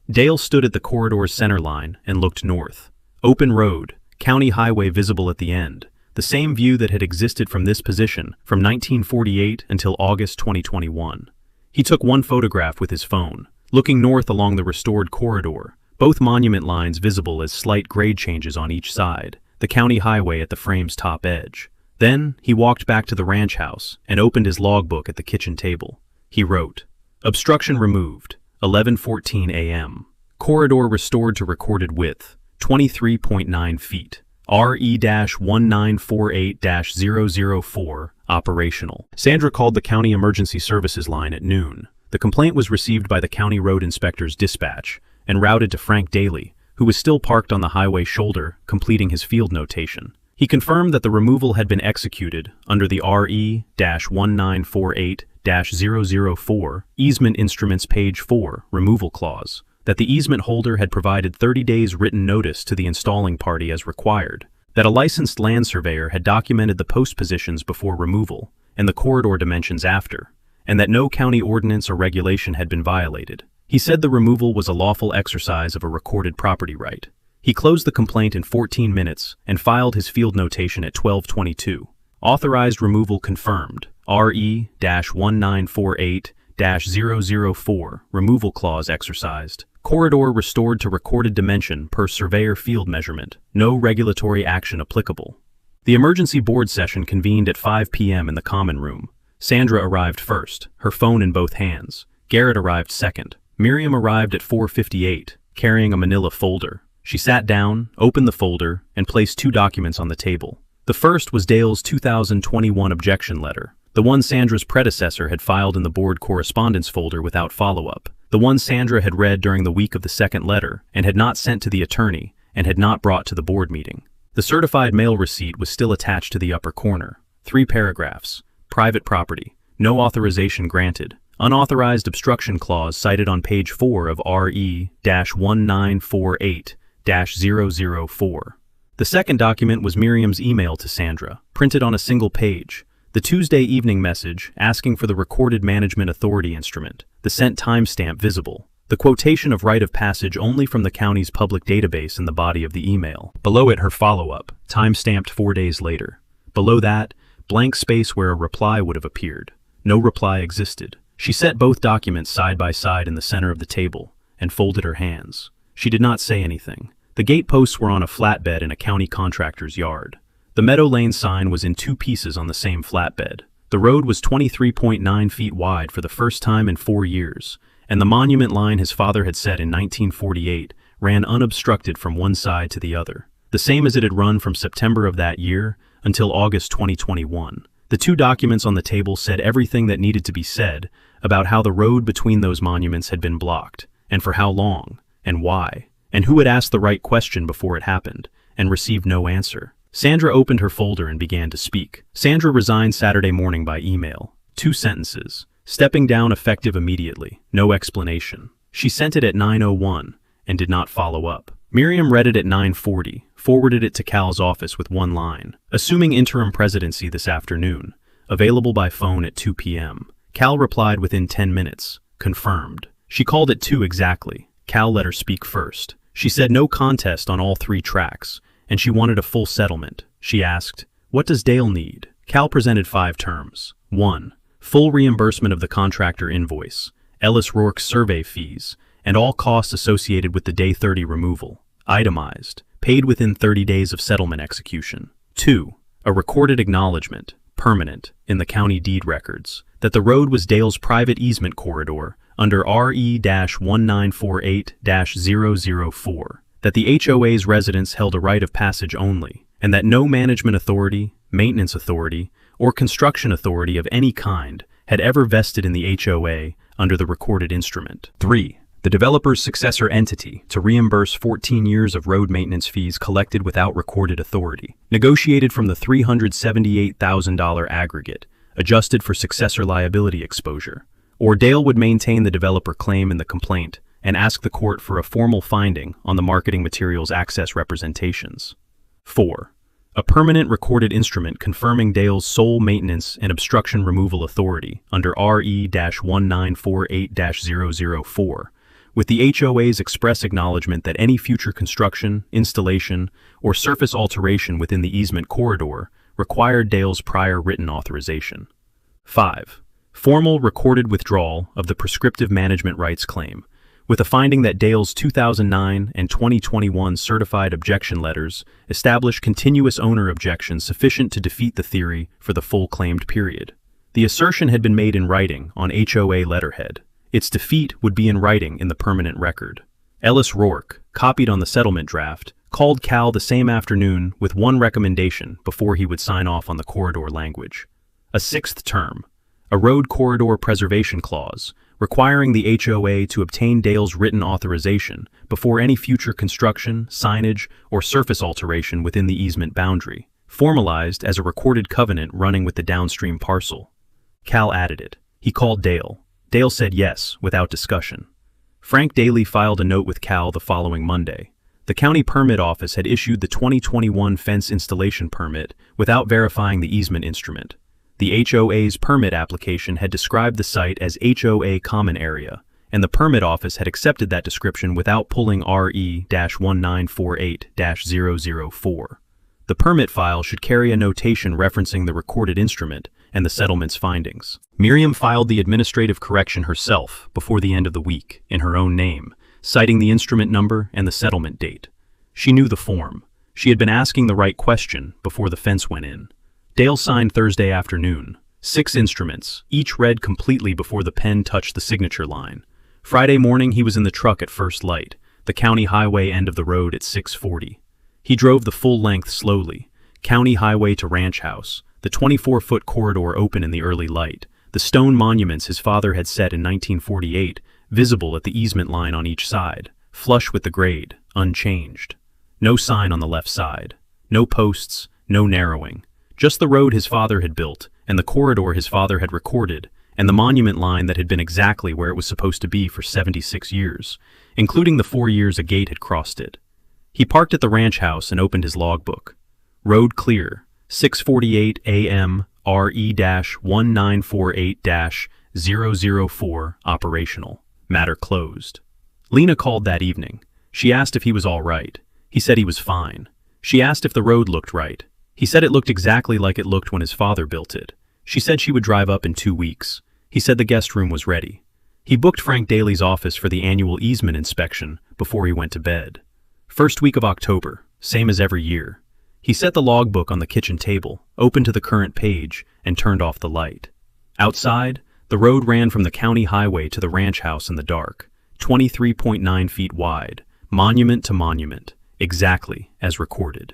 Dale stood at the corridor's center line and looked north. Open road, county highway visible at the end, the same view that had existed from this position from 1948 until August 2021. He took one photograph with his phone, looking north along the restored corridor, both monument lines visible as slight grade changes on each side, the county highway at the frame's top edge. Then he walked back to the ranch house and opened his logbook at the kitchen table. He wrote, "Obstruction removed, 11:14 a.m. Corridor restored to recorded width, 23.9 feet. RE-1948-004, operational." Sandra called the county emergency services line at noon. The complaint was received by the county road inspector's dispatch and routed to Frank Daly, who was still parked on the highway shoulder, completing his field notation. He confirmed that the removal had been executed under the RE-1948-004 Easement Instruments page 4 Removal Clause, that the easement holder had provided 30 days written notice to the installing party as required, that a licensed land surveyor had documented the post positions before removal and the corridor dimensions after, and that no county ordinance or regulation had been violated. He said the removal was a lawful exercise of a recorded property right. He closed the complaint in 14 minutes and filed his field notation at 12:22. Authorized removal confirmed. RE-1948-004 Removal Clause exercised. Corridor restored to recorded dimension per surveyor field measurement. No regulatory action applicable. The emergency board session convened at 5 p.m. in the common room. Sandra arrived first, her phone in both hands. Garrett arrived second. Miriam arrived at 4:58, carrying a manila folder. She sat down, opened the folder, and placed 2 documents on the table. The first was Dale's 2021 objection letter, the one Sandra's predecessor had filed in the board correspondence folder without follow-up, the one Sandra had read during the week of the second letter and had not sent to the attorney and had not brought to the board meeting. The certified mail receipt was still attached to the upper corner. 3 paragraphs. Private property. No authorization granted. Unauthorized obstruction clause cited on page 4 of RE-1948-004. The second document was Miriam's email to Sandra, printed on a single page. The Tuesday evening message asking for the recorded management authority instrument, the sent timestamp visible. The quotation of right of passage only from the county's public database in the body of the email. Below it, her follow-up, timestamped 4 days later. Below that, blank space where a reply would have appeared. No reply existed. She set both documents side by side in the center of the table and folded her hands. She did not say anything. The gate posts were on a flatbed in a county contractor's yard. The Meadow Lane sign was in 2 pieces on the same flatbed. The road was 23.9 feet wide for the first time in 4 years, and the monument line his father had set in 1948 ran unobstructed from one side to the other, the same as it had run from September of that year until August 2021. The 2 documents on the table said everything that needed to be said about how the road between those monuments had been blocked, and for how long, and why, and who had asked the right question before it happened, and received no answer. Sandra opened her folder and began to speak. Sandra resigned Saturday morning by email. 2 sentences. Stepping down effective immediately. No explanation. She sent it at 9:01 and did not follow up. Miriam read it at 9:40, forwarded it to Cal's office with 1 line. Assuming interim presidency this afternoon. Available by phone at 2 p.m. Cal replied within 10 minutes. Confirmed. She called at 2 exactly. Cal let her speak first. She said no contest on all 3 tracks, and she wanted a full settlement. She asked, "What does Dale need?" Cal presented 5 terms. 1. Full reimbursement of the contractor invoice, Ellis Rourke's survey fees, and all costs associated with the Day 30 removal. Itemized. Paid within 30 days of settlement execution. 2. A recorded acknowledgement, permanent, in the county deed records, that the road was Dale's private easement corridor under RE-1948-004, that the HOA's residents held a right of passage only, and that no management authority, maintenance authority, or construction authority of any kind had ever vested in the HOA under the recorded instrument. 3. The developer's successor entity to reimburse 14 years of road maintenance fees collected without recorded authority, negotiated from the $378,000 aggregate, adjusted for successor liability exposure. Or Dale would maintain the developer claim in the complaint and ask the court for a formal finding on the marketing materials access representations. 4. A permanent recorded instrument confirming Dale's sole maintenance and obstruction removal authority under RE-1948-004, with the HOA's express acknowledgement that any future construction, installation, or surface alteration within the easement corridor required Dale's prior written authorization. 5. Formal recorded withdrawal of the prescriptive management rights claim, with a finding that Dale's 2009 and 2021 certified objection letters establish continuous owner objections sufficient to defeat the theory for the full claimed period. The assertion had been made in writing on HOA letterhead. Its defeat would be in writing in the permanent record. Ellis Rourke, copied on the settlement draft, called Cal the same afternoon with 1 recommendation before he would sign off on the corridor language. A 6th term. A road corridor preservation clause, requiring the HOA to obtain Dale's written authorization before any future construction, signage, or surface alteration within the easement boundary, formalized as a recorded covenant running with the downstream parcel. Cal added it. He called Dale. Dale said yes, without discussion. Frank Daly filed a note with Cal the following Monday. The county permit office had issued the 2021 fence installation permit without verifying the easement instrument. The HOA's permit application had described the site as HOA Common Area, and the permit office had accepted that description without pulling RE-1948-004. The permit file should carry a notation referencing the recorded instrument and the settlement's findings. Miriam filed the administrative correction herself before the end of the week, in her own name, citing the instrument number and the settlement date. She knew the form. She had been asking the right question before the fence went in. Dale signed Thursday afternoon. 6 instruments, each read completely before the pen touched the signature line. Friday morning he was in the truck at first light, the county highway end of the road at 6:40. He drove the full length slowly, county highway to ranch house, the 24-foot corridor open in the early light, the stone monuments his father had set in 1948, visible at the easement line on each side, flush with the grade, unchanged. No sign on the left side. No posts, no narrowing. Just the road his father had built, and the corridor his father had recorded, and the monument line that had been exactly where it was supposed to be for 76 years, including the 4 years a gate had crossed it. He parked at the ranch house and opened his logbook. Road clear, 6:48 a.m., RE-1948-004, operational. Matter closed. Lena called that evening. She asked if he was all right. He said he was fine. She asked if the road looked right. He said it looked exactly like it looked when his father built it. She said she would drive up in 2 weeks. He said the guest room was ready. He booked Frank Daly's office for the annual easement inspection before he went to bed. First week of October, same as every year. He set the logbook on the kitchen table, opened to the current page, and turned off the light. Outside, the road ran from the county highway to the ranch house in the dark, 23.9 feet wide, monument to monument, exactly as recorded.